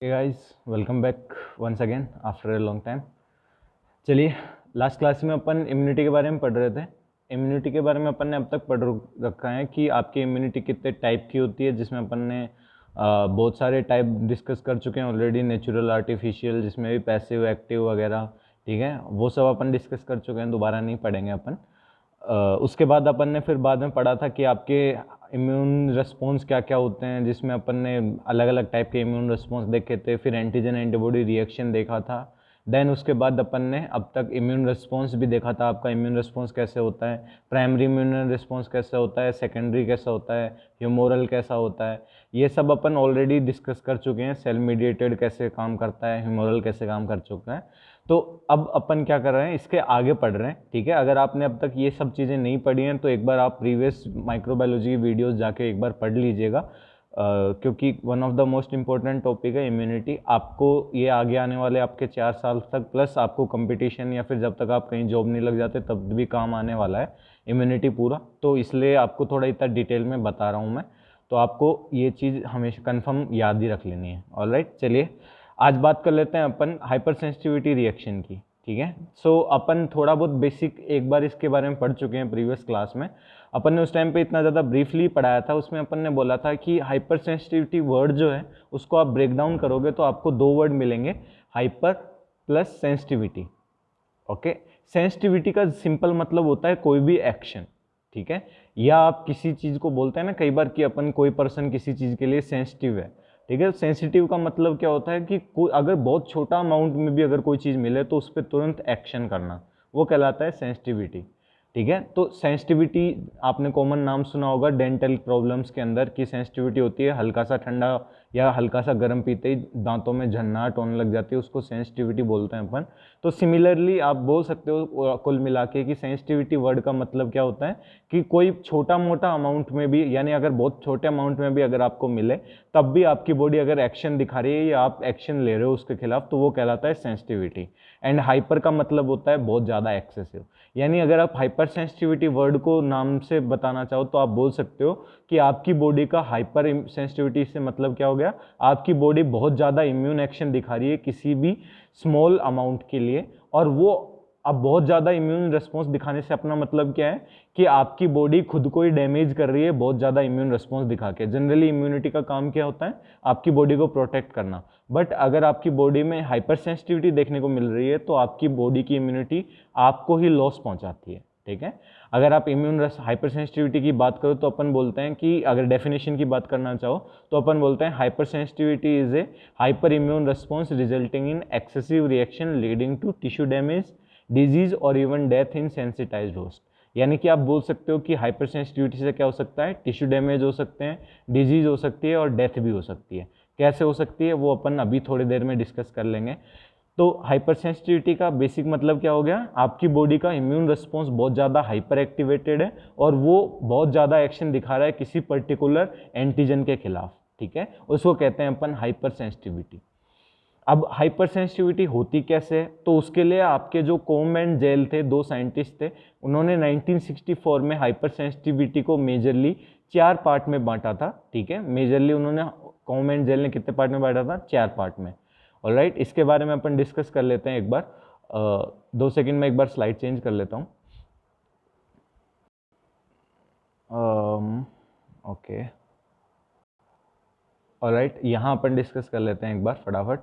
Hey guys, welcome back once again after a long time। चलिए, last class में अपन immunity के बारे में पढ़ रहे थे। इम्यूनिटी के बारे में अपन ने अब तक पढ़ रखा है कि आपकी इम्यूनिटी कितने टाइप की होती है, जिसमें अपन ने बहुत सारे टाइप डिस्कस कर चुके हैं ऑलरेडी। नेचुरल, आर्टिफिशियल, जिसमें भी पैसिव, एक्टिव वगैरह, ठीक है, वो सब अपन डिस्कस कर चुके हैं, दोबारा नहीं पढ़ेंगे अपन। उसके बाद अपन ने फिर बाद में पढ़ा था कि आपके इम्यून रिस्पॉन्स क्या क्या होते हैं, जिसमें अपन ने अलग अलग टाइप के इम्यून रिस्पॉन्स देखे थे, फिर एंटीजन एंटीबॉडी रिएक्शन देखा था। देन उसके बाद अपन ने अब तक इम्यून रिस्पॉन्स भी देखा था, आपका इम्यून रिस्पॉन्स कैसे होता है, प्राइमरी इम्यून रिस्पॉन्स कैसे होता है, सेकेंडरी कैसा होता है, ह्यूमोरल कैसा होता है, ये सब अपन ऑलरेडी डिस्कस कर चुके हैं। सेल मीडिएटेड कैसे काम करता है, ह्यूमोरल कैसे काम कर चुका है। तो अब अपन क्या कर रहे हैं, इसके आगे पढ़ रहे हैं, ठीक है। अगर आपने अब तक ये सब चीज़ें नहीं पढ़ी हैं तो एक बार आप प्रीवियस माइक्रोबायोलॉजी की वीडियोस जाके एक बार पढ़ लीजिएगा, क्योंकि one of the most important topic है इम्यूनिटी। आपको ये आगे आने वाले आपके 4 साल तक, प्लस आपको कंपटीशन या फिर जब तक आप कहीं जॉब नहीं लग जाते तब भी काम आने वाला है इम्यूनिटी पूरा। तो इसलिए आपको थोड़ा इतना डिटेल में बता रहा हूँ मैं, तो आपको ये चीज़ हमेशा कंफर्म याद ही रख लेनी है। ऑलराइट, चलिए आज बात कर लेते हैं अपन हाइपर सेंसिटिविटी रिएक्शन की, ठीक है। सो अपन थोड़ा बहुत बेसिक एक बार इसके बारे में पढ़ चुके हैं प्रीवियस क्लास में। अपन ने उस टाइम पे इतना ज़्यादा ब्रीफली पढ़ाया था, उसमें अपन ने बोला था कि हाइपर सेंसिटिविटी वर्ड जो है उसको आप ब्रेक डाउन करोगे तो आपको 2 वर्ड मिलेंगे, hyper plus sensitivity. Okay, sensitivity का सिंपल मतलब होता है कोई भी एक्शन, ठीक है। या आप किसी चीज़ को बोलते हैं ना कई बार कि अपन कोई पर्सन किसी चीज़ के लिए सेंसिटिव है, ठीक है। सेंसिटिव का मतलब क्या होता है कि अगर बहुत छोटा अमाउंट में भी अगर कोई चीज़ मिले तो उस पर तुरंत एक्शन करना, वो कहलाता है सेंसिटिविटी, ठीक है। तो सेंसिटिविटी आपने कॉमन नाम सुना होगा डेंटल प्रॉब्लम्स के अंदर, की सेंसिटिविटी होती है हल्का सा ठंडा या हल्का सा गर्म पीते ही दांतों में झन्नाहट होने लग जाती है, उसको सेंसिटिविटी बोलते हैं अपन। तो सिमिलरली आप बोल सकते हो कुल मिला के कि सेंसिटिविटी वर्ड का मतलब क्या होता है कि कोई छोटा मोटा अमाउंट में भी, यानी अगर बहुत छोटे अमाउंट में भी अगर आपको मिले तब भी आपकी बॉडी अगर एक्शन दिखा रही है या आप एक्शन ले रहे हो उसके खिलाफ, तो वो कहलाता है सेंसिटिविटी। एंड हाइपर का मतलब होता है बहुत ज़्यादा एक्सेसिव। यानी अगर आप हाइपर सेंसिटिविटी वर्ड को नाम से बताना चाहो तो आप बोल सकते हो कि आपकी बॉडी का हाइपर सेंसिटिविटी से मतलब क्या हो गया, आपकी बॉडी बहुत ज़्यादा इम्यून एक्शन दिखा रही है किसी भी स्मॉल अमाउंट के लिए। और वो अब बहुत ज़्यादा इम्यून रिस्पॉन्स दिखाने से अपना मतलब क्या है कि आपकी बॉडी खुद को ही डैमेज कर रही है बहुत ज़्यादा इम्यून रिस्पॉन्स दिखा के। जनरली इम्यूनिटी का काम क्या होता है, आपकी बॉडी को प्रोटेक्ट करना। बट अगर आपकी बॉडी में हाइपर सेंसिटिविटी देखने को मिल रही है तो आपकी बॉडी की इम्यूनिटी आपको ही लॉस पहुंचाती है, ठीक है। अगर आप इम्यून हाइपर सेंसिटिविटी की बात करो तो अपन बोलते हैं कि अगर डेफिनेशन की बात करना चाहो तो अपन बोलते हैं hypersensitivity is a hyper immune response resulting in excessive reaction leading to tissue damage, disease और even death in sensitized host. यानी कि आप बोल सकते हो कि हाइपर सेंसिटिविटी से क्या हो सकता है, टिश्यू डैमेज हो सकते हैं, डिजीज हो सकती है और डेथ भी हो सकती है। कैसे हो सकती है वो अपन अभी थोड़ी देर में डिस्कस कर लेंगे। तो हाइपर सेंसिटिविटी का बेसिक मतलब क्या हो गया, आपकी बॉडी का इम्यून रिस्पॉन्स बहुत ज़्यादा हाइपर एक्टिवेटेड है और वो बहुत ज़्यादा एक्शन दिखा रहा है किसी पर्टिकुलर एंटीजन के खिलाफ, ठीक है। उसको कहते हैं अपन हाइपर सेंसिटिविटी। अब हाइपर सेंसिटिविटी होती कैसे है, तो उसके लिए आपके जो कोम एंड जेल थे, 2 साइंटिस्ट थे, उन्होंने 1964 में हाइपर सेंसिटिविटी को मेजरली 4 पार्ट में बांटा था, ठीक है। मेजरली उन्होंने कोम एंड जेल ने कितने पार्ट में बांटा था, 4 पार्ट में। ऑलराइट, इसके बारे में अपन डिस्कस कर लेते हैं एक बार। 2 सेकंड में एक बार स्लाइड चेंज कर लेता हूँ। ओके, ऑलराइट, यहाँ अपन डिस्कस कर लेते हैं एक बार फटाफट।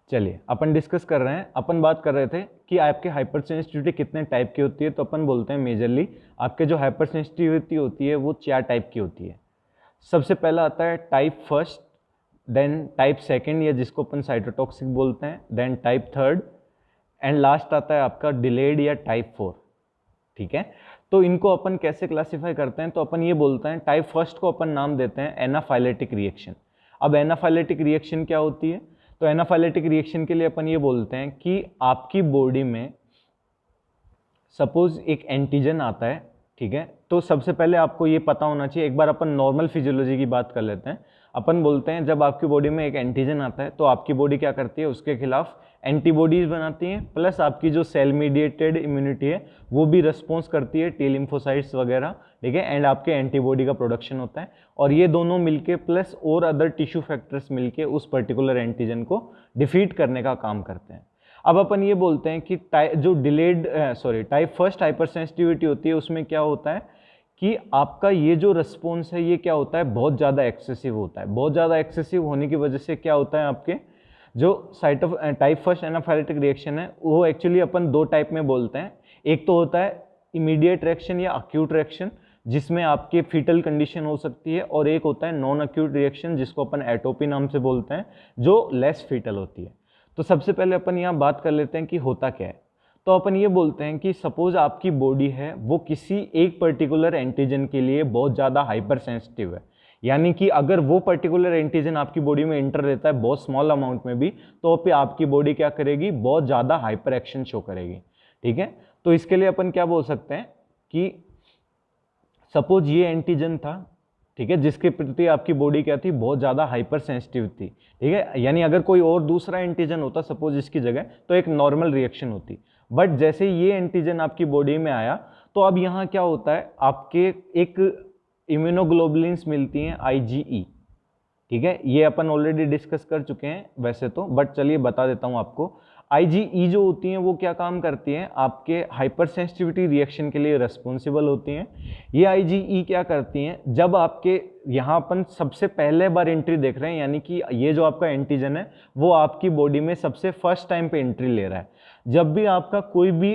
चलिए अपन डिस्कस कर रहे हैं, अपन बात कर रहे थे कि आपके हाइपर सेंसिटिविटी कितने टाइप की होती है। तो अपन बोलते हैं मेजरली आपके जो हाइपर सेंसिटिविटी होती है वो 4 टाइप की होती है। सबसे पहला आता है type first, then type second या जिसको अपन साइटोटॉक्सिक बोलते हैं, then type third, and last आता है आपका डिलेड या टाइप 4, ठीक है। तो इनको अपन कैसे क्लासिफाई करते हैं, तो अपन ये बोलते हैं टाइप फर्स्ट को अपन नाम देते हैं एनाफाइलेटिक रिएक्शन। अब एनाफाइलेटिक रिएक्शन क्या होती है, तो एनाफाइलेटिक रिएक्शन के लिए अपन ये बोलते हैं कि आपकी बॉडी में सपोज एक एंटीजन आता है, ठीक है। तो सबसे पहले आपको ये पता होना चाहिए, एक बार अपन नॉर्मल फिजियोलॉजी की बात कर लेते हैं। अपन बोलते हैं जब आपकी बॉडी में एक एंटीजन आता है तो आपकी बॉडी क्या करती है, उसके खिलाफ एंटीबॉडीज बनाती हैं, प्लस आपकी जो सेल मीडिएटेड इम्यूनिटी है वो भी रिस्पॉन्स करती है, टी लिम्फोसाइट्स वगैरह, ठीक है, एंड आपके एंटीबॉडी का प्रोडक्शन होता है। और ये दोनों मिलके प्लस और अदर टिश्यू फैक्टर्स मिलके उस पर्टिकुलर एंटीजन को डिफीट करने का काम करते हैं। अब अपन ये बोलते हैं कि जो टाइप फर्स्ट हाइपर सेंसिटिविटी होती है उसमें क्या होता है कि आपका ये जो रिस्पॉन्स है ये क्या होता है, बहुत ज़्यादा एक्सेसिव होता है। बहुत ज़्यादा एक्सेसिव होने की वजह से क्या होता है, आपके जो टाइप फर्स्ट एनाफाइलेटिक रिएक्शन है वो एक्चुअली अपन दो टाइप में बोलते हैं। एक तो होता है इमीडिएट रिएक्शन या अक्यूट रिएक्शन जिसमें आपके फीटल कंडीशन हो सकती है, और एक होता है नॉन अक्यूट रिएक्शन जिसको अपन एटोपी नाम से बोलते हैं, जो लेस फीटल होती है। तो सबसे पहले अपन यहाँ बात कर लेते हैं कि होता क्या है। तो अपन ये बोलते हैं कि सपोज आपकी बॉडी है वो किसी एक पर्टिकुलर एंटीजन के लिए बहुत ज़्यादा हाइपर सेंसिटिव है, यानी कि अगर वो पर्टिकुलर एंटीजन आपकी बॉडी में एंटर रहता है बहुत स्मॉल अमाउंट में भी, तो फिर आपकी बॉडी क्या करेगी, बहुत ज़्यादा हाइपर एक्शन शो करेगी, ठीक है। तो इसके लिए अपन क्या बोल सकते हैं कि सपोज ये एंटीजन था, ठीक है, जिसके प्रति आपकी बॉडी क्या थी, बहुत ज़्यादा हाइपर सेंसिटिव थी, ठीक है। यानी अगर कोई और दूसरा एंटीजन होता सपोज इसकी जगह, तो एक नॉर्मल रिएक्शन होती, बट जैसे ये एंटीजन आपकी बॉडी में आया तो अब यहाँ क्या होता है, आपके एक इम्यूनोग्लोबुलिन्स मिलती हैं IgE, ठीक है। ये अपन ऑलरेडी डिस्कस कर चुके हैं वैसे तो, बट चलिए बता देता हूँ आपको। IgE जो होती हैं वो क्या काम करती हैं, आपके हाइपर सेंसिटिविटी रिएक्शन के लिए रिस्पॉन्सिबल होती हैं। ये IgE क्या करती हैं, जब आपके यहाँ अपन सबसे पहले बार एंट्री देख रहे हैं, यानी कि ये जो आपका एंटीजन है वो आपकी बॉडी में सबसे फर्स्ट टाइम पे एंट्री ले रहा है। जब भी आपका कोई भी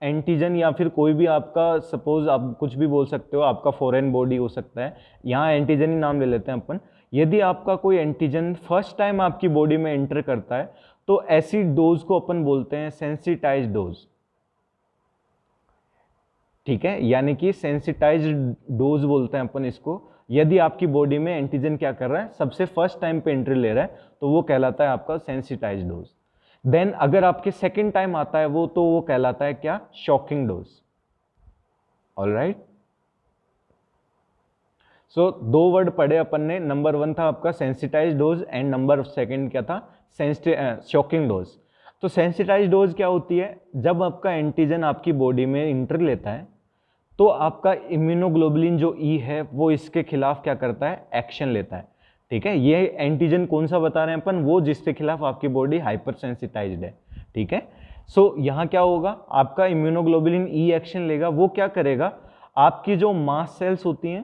एंटीजन या फिर कोई भी आपका, सपोज आप कुछ भी बोल सकते हो, आपका फॉरेन बॉडी हो सकता है, यहाँ एंटीजन ही नाम ले लेते हैं अपन। यदि आपका कोई एंटीजन फर्स्ट टाइम आपकी बॉडी में एंटर करता है तो ऐसी डोज को अपन बोलते हैं सेंसिटाइज्ड डोज, ठीक है, यानी कि सेंसिटाइज्ड डोज बोलते हैं अपन इसको। यदि आपकी बॉडी में एंटीजन क्या कर रहा है, सबसे फर्स्ट टाइम पे एंट्री ले रहा है, तो वो कहलाता है आपका सेंसिटाइज्ड डोज। देन अगर आपके सेकेंड टाइम आता है वो, तो वो कहलाता है क्या, शॉकिंग डोज। ऑलराइट, सो दो वर्ड पढ़े अपन ने, नंबर 1 था आपका sensitised dose and number second क्या था, शॉकिंग डोज। तो सेंसिटाइज्ड डोज क्या होती है, जब आपका एंटीजन आपकी बॉडी में इंटर लेता है तो आपका इम्यूनोग्लोबुलिन जो E है वो इसके खिलाफ क्या करता है, एक्शन लेता है, ठीक है। ये एंटीजन कौन सा बता रहे हैं अपन, वो जिसके खिलाफ आपकी बॉडी हाइपर सेंसिटाइज्ड है, ठीक है। सो यहाँ क्या होगा, आपका इम्यूनोग्लोबुलिन E एक्शन लेगा, वो क्या करेगा, आपकी जो मास्ट सेल्स होती हैं,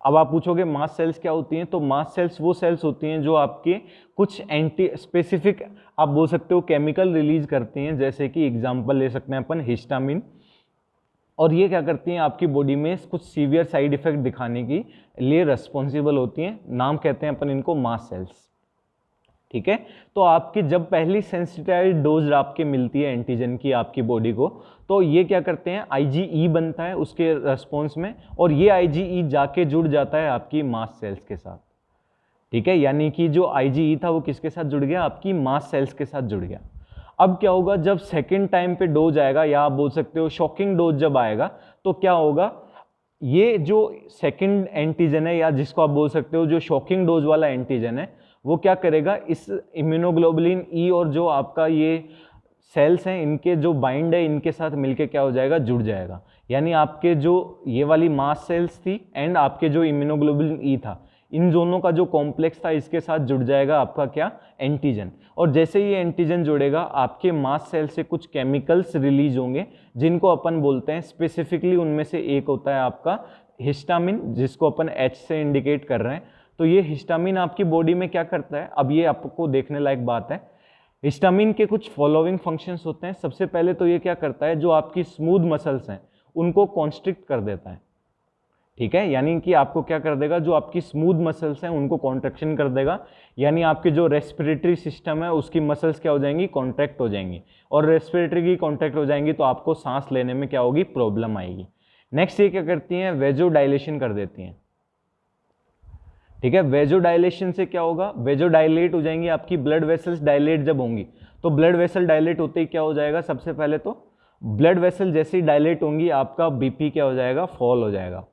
अब आप पूछोगे मास्ट सेल्स क्या होती हैं, तो मास्ट सेल्स वो सेल्स होती हैं जो आपके कुछ एंटी स्पेसिफिक आप बोल सकते हो केमिकल रिलीज करती हैं, जैसे कि एग्जांपल ले सकते हैं अपन हिस्टामिन, और ये क्या करती हैं, आपकी बॉडी में कुछ सीवियर साइड इफेक्ट दिखाने के लिए रिस्पॉन्सिबल होती हैं, नाम कहते हैं अपन इनको मास्ट सेल्स, ठीक है। तो आपकी जब पहली सेंसिटाइज्ड डोज आपके मिलती है एंटीजन की आपकी बॉडी को, तो ये क्या करते हैं, IgE बनता है उसके रेस्पॉन्स में, और ये IgE जाके जुड़ जाता है आपकी मास्ट सेल्स के साथ, ठीक है। यानी कि जो IgE था वो किसके साथ जुड़ गया, आपकी मास्ट सेल्स के साथ जुड़ गया। अब क्या होगा, जब सेकेंड टाइम पे डोज आएगा, या आप बोल सकते हो शॉकिंग डोज जब आएगा, तो क्या होगा, ये जो सेकेंड एंटीजन है, या जिसको आप बोल सकते हो जो शॉकिंग डोज वाला एंटीजन है, वो क्या करेगा, इस इम्यूनोग्लोबुलिन E और जो आपका ये सेल्स हैं इनके जो बाइंड है इनके साथ मिलके क्या हो जाएगा, जुड़ जाएगा। यानी आपके जो ये वाली मास्ट सेल्स थी एंड आपके जो इम्यूनोग्लोबुलिन E था, इन दोनों का जो कॉम्प्लेक्स था इसके साथ जुड़ जाएगा आपका क्या, एंटीजन। और जैसे ये एंटीजन जुड़ेगा, आपके मास्ट सेल से कुछ केमिकल्स रिलीज होंगे जिनको अपन बोलते हैं, स्पेसिफिकली उनमें से एक होता है आपका हिस्टामिन, जिसको अपन H से इंडिकेट कर रहे हैं। तो ये हिस्टामिन आपकी बॉडी में क्या करता है, अब ये आपको देखने लायक बात है। हिस्टामिन के कुछ फॉलोइंग फंक्शंस होते हैं। सबसे पहले तो ये क्या करता है, जो आपकी स्मूथ मसल्स हैं उनको कॉन्स्ट्रिक्ट कर देता है, ठीक है। यानी कि आपको क्या कर देगा, जो आपकी स्मूथ मसल्स हैं उनको कॉन्ट्रैक्शन कर देगा, यानी आपके जो रेस्पिरेटरी सिस्टम है उसकी मसल्स क्या हो जाएंगी, कॉन्ट्रैक्ट हो जाएंगी, और रेस्पिरेटरी की कॉन्ट्रैक्ट हो जाएंगी तो आपको सांस लेने में क्या होगी, प्रॉब्लम आएगी। नेक्स्ट ये क्या करती हैं, वेजोडाइलेशन कर देती हैं, ठीक है। वेजोडाइलेशन से क्या होगा, वेजोडाइलेट हो जाएंगी आपकी ब्लड वेसल्स, डायलेट जब होंगी तो ब्लड वेसल डायलेट होते ही क्या हो जाएगा, सबसे पहले तो ब्लड वेसल जैसे ही डायलेट होंगी आपका बीपी क्या हो जाएगा, फॉल हो जाएगा।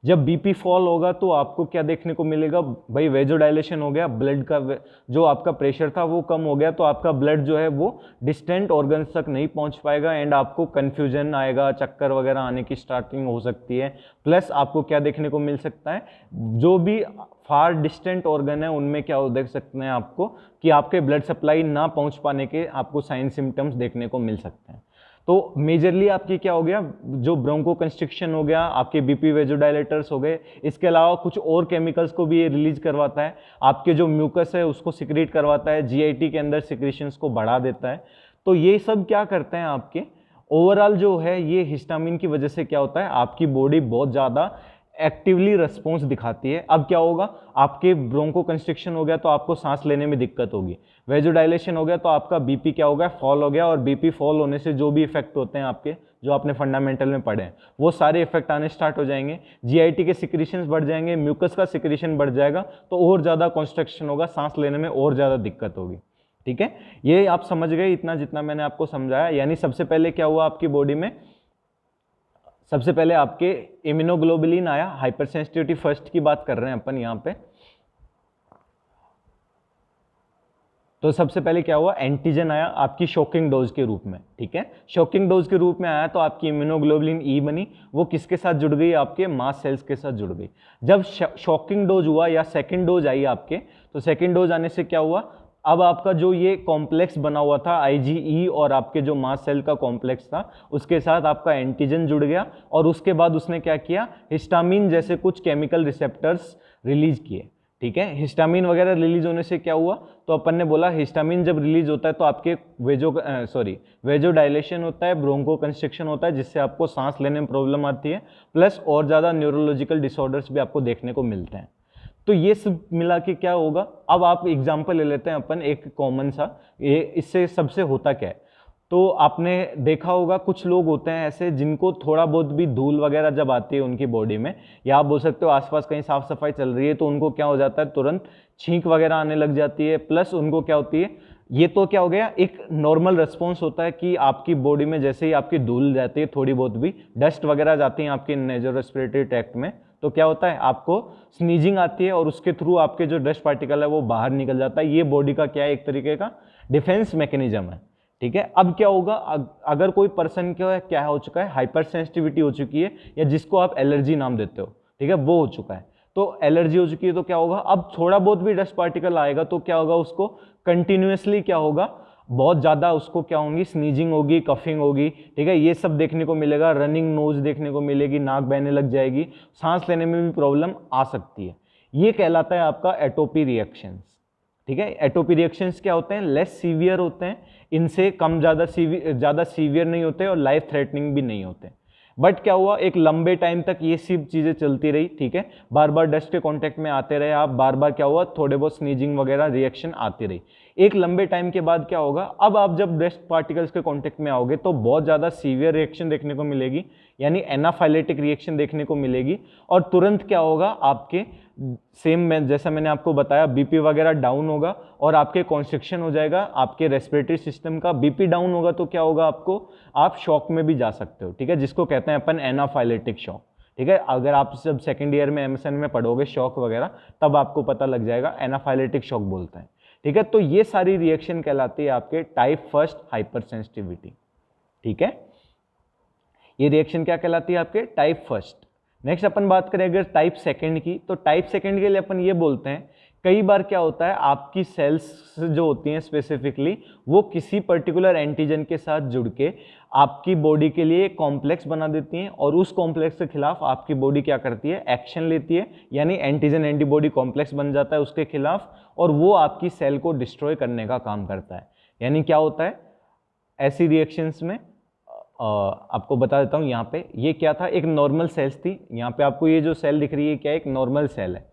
जब बीपी फॉल होगा तो आपको क्या देखने को मिलेगा भाई, वेजोडाइलेशन हो गया, ब्लड का जो आपका प्रेशर था वो कम हो गया, तो आपका ब्लड जो है वो डिस्टेंट ऑर्गन्स तक नहीं पहुंच पाएगा एंड आपको कन्फ्यूजन आएगा, चक्कर वगैरह आने की स्टार्टिंग हो सकती है। प्लस आपको क्या देखने को मिल सकता है, जो भी फार डिस्टेंट ऑर्गन है उनमें क्या हो देख सकते हैं आपको कि आपके ब्लड सप्लाई ना पहुंच पाने के आपको साइन सिम्टम्स देखने को मिल सकते हैं। तो मेजरली आपकी क्या हो गया, जो ब्रोंको कंस्ट्रिक्शन हो गया, आपके बीपी वेजोडाइलेटर्स हो गए, इसके अलावा कुछ और केमिकल्स को भी ये रिलीज करवाता है, आपके जो म्यूकस है उसको सिक्रीट करवाता है, जीआईटी के अंदर सिक्रीशंस को बढ़ा देता है। तो ये सब क्या करते हैं आपके ओवरऑल जो है, ये हिस्टामिन की वजह से क्या होता है, आपकी बॉडी बहुत ज़्यादा एक्टिवली रिस्पॉन्स दिखाती है। अब क्या होगा, आपके ब्रोंको कंस्ट्रिक्शन हो गया तो आपको सांस लेने में दिक्कत होगी, वेजोडाइलेशन हो गया तो आपका बीपी क्या हो गया, फॉल हो गया, और बीपी फॉल होने से जो भी इफेक्ट होते हैं आपके, जो आपने फंडामेंटल में पढ़े हैं, वो सारे इफेक्ट आने स्टार्ट हो जाएंगे। जीआईटी के सिक्रीशंस बढ़ जाएंगे, म्यूकस का सिक्रीशन बढ़ जाएगा, तो और ज़्यादा कॉन्स्ट्रक्शन होगा, सांस लेने में और ज़्यादा दिक्कत होगी। ठीक है, ये आप समझ गए इतना जितना मैंने आपको समझाया। यानी सबसे पहले क्या हुआ आपकी बॉडी में, सबसे पहले आपके इम्यूनोग्लोबुलिन आया, हाइपर सेंसिटिविटी फर्स्ट की बात कर रहे हैं अपन यहाँ पे। तो सबसे पहले क्या हुआ, एंटीजन आया आपकी शॉकिंग डोज के रूप में। ठीक है, शॉकिंग डोज के रूप में आया तो आपकी इम्यूनोग्लोबुलिन ई बनी, वो किसके साथ जुड़ गई, आपके मास सेल्स के साथ जुड़ गई। जब शॉकिंग डोज हुआ या सेकंड डोज आई आपके, तो सेकंड डोज आने से क्या हुआ, अब आपका जो ये कॉम्प्लेक्स बना हुआ था आईजीई और आपके जो मास सेल का कॉम्प्लेक्स था, उसके साथ आपका एंटीजन जुड़ गया, और उसके बाद उसने क्या किया, हिस्टामिन जैसे कुछ केमिकल रिसेप्टर्स रिलीज किए। ठीक है, हिस्टामिन वगैरह रिलीज होने से क्या हुआ, तो अपन ने बोला हिस्टामिन जब रिलीज होता है तो आपके वेजोडाइलेशन होता है, ब्रोंको कंस्ट्रिक्शन होता है, जिससे आपको सांस लेने में प्रॉब्लम आती है, प्लस और ज़्यादा न्यूरोलॉजिकल डिसऑर्डर्स भी आपको देखने को मिलते हैं। तो ये सब मिला के क्या होगा, अब आप एग्जाम्पल ले लेते हैं अपन एक कॉमन सा, ये इससे सबसे होता क्या है। तो आपने देखा होगा कुछ लोग होते हैं ऐसे जिनको थोड़ा बहुत भी धूल वगैरह जब आती है उनकी बॉडी में, या आप बोल सकते हो आसपास कहीं साफ सफाई चल रही है, तो उनको क्या हो जाता है, तुरंत छींक वगैरह आने लग जाती है। प्लस उनको क्या होती है, ये तो क्या हो गया, एक नॉर्मल रिस्पॉन्स होता है कि आपकी बॉडी में जैसे ही आपकी धूल जाती है, थोड़ी बहुत भी डस्ट वगैरह जाती है आपके नेजो रेस्पिरेटरी ट्रैक्ट में, तो क्या होता है, आपको स्नीजिंग आती है और उसके थ्रू आपके जो डस्ट पार्टिकल है वो बाहर निकल जाता है। ये बॉडी का क्या है, एक तरीके का डिफेंस मैकेनिज्म है। ठीक है, अब क्या होगा, अगर कोई पर्सन क्या हो चुका है, हाइपर सेंसिटिविटी हो चुकी है, या जिसको आप एलर्जी नाम देते हो, ठीक है, वो हो चुका है, तो एलर्जी हो चुकी है, तो क्या होगा, अब थोड़ा बहुत भी डस्ट पार्टिकल आएगा तो क्या होगा, उसको कंटिन्यूसली क्या होगा, बहुत ज़्यादा उसको क्या होगी, स्नीजिंग होगी, कफिंग होगी। ठीक है, ये सब देखने को मिलेगा, रनिंग नोज देखने को मिलेगी, नाक बहने लग जाएगी, सांस लेने में भी प्रॉब्लम आ सकती है। ये कहलाता है आपका एटोपी रिएक्शंस। ठीक है, एटोपी रिएक्शंस क्या होते हैं, लेस सीवियर होते हैं, इनसे कम ज़्यादा सीवियर नहीं होते और लाइफ थ्रेटनिंग भी नहीं होते। बट क्या हुआ, एक लंबे टाइम तक ये सब चीज़ें चलती रही। ठीक है, बार बार डस्ट के कांटेक्ट में आते रहे आप, बार बार क्या हुआ, थोड़े बहुत स्नीजिंग वगैरह रिएक्शन आती रही। एक लंबे टाइम के बाद क्या होगा, अब आप जब डस्ट पार्टिकल्स के कांटेक्ट में आओगे तो बहुत ज़्यादा सीवियर रिएक्शन देखने को मिलेगी, यानी एनाफाइलेटिक रिएक्शन देखने को मिलेगी, और तुरंत क्या होगा, आपके सेम जैसा मैंने आपको बताया, बीपी वगैरह डाउन होगा और आपके कॉन्स्ट्रिक्शन हो जाएगा आपके रेस्पिरेटरी सिस्टम का। बीपी डाउन होगा तो क्या होगा, आपको आप शॉक में भी जा सकते हो। ठीक है, जिसको कहते हैं अपन एनाफाइलेटिक शॉक। ठीक है, अगर आप जब सेकेंड ईयर में एमएसएन में पढ़ोगे शॉक वगैरह, तब आपको पता लग जाएगा, एनाफाइलेटिक शॉक बोलते हैं। ठीक है, तो ये सारी रिएक्शन कहलाती है आपके टाइप फर्स्ट हाइपर सेंसिटिविटी। ठीक है, ये रिएक्शन क्या कहलाती है, आपके टाइप फर्स्ट। नेक्स्ट अपन बात करें अगर टाइप सेकंड की, तो टाइप सेकंड के लिए अपन ये बोलते हैं, कई बार क्या होता है, आपकी सेल्स जो होती हैं स्पेसिफिकली, वो किसी पर्टिकुलर एंटीजन के साथ जुड़ के आपकी बॉडी के लिए कॉम्प्लेक्स बना देती हैं, और उस कॉम्प्लेक्स के खिलाफ आपकी बॉडी क्या करती है, एक्शन लेती है, यानी एंटीजन एंटीबॉडी कॉम्प्लेक्स बन जाता है उसके खिलाफ, और वो आपकी सेल को डिस्ट्रॉय करने का काम करता है। यानी क्या होता है ऐसी रिएक्शंस में, आपको बता देता हूँ, यहाँ पे ये क्या था, एक नॉर्मल सेल्स थी, यहाँ पे आपको ये जो सेल दिख रही है क्या, एक नॉर्मल सेल है।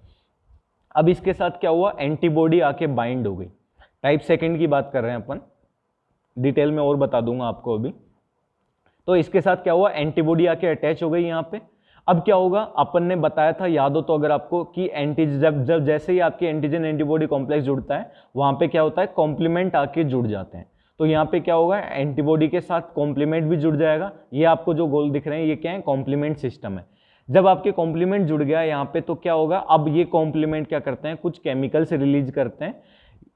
अब इसके साथ क्या हुआ, एंटीबॉडी आके बाइंड हो गई। टाइप सेकंड की बात कर रहे हैं अपन, डिटेल में और बता दूंगा आपको अभी। तो इसके साथ क्या हुआ, एंटीबॉडी आके अटैच हो गई यहाँ पे। अब क्या होगा, अपन ने बताया था, याद हो तो अगर आपको, कि जब जैसे ही आपके एंटीजन एंटीबॉडी कॉम्प्लेक्स जुड़ता है, वहां पे क्या होता है, कॉम्प्लीमेंट आके जुड़ जाते हैं। तो यहाँ पे क्या होगा, एंटीबॉडी के साथ कॉम्प्लीमेंट भी जुड़ जाएगा। ये आपको जो गोल दिख रहे हैं ये क्या है, कॉम्प्लीमेंट सिस्टम है। जब आपके कॉम्प्लीमेंट जुड़ गया यहाँ पे तो क्या होगा, अब ये कॉम्प्लीमेंट क्या करते हैं, कुछ केमिकल्स रिलीज करते हैं।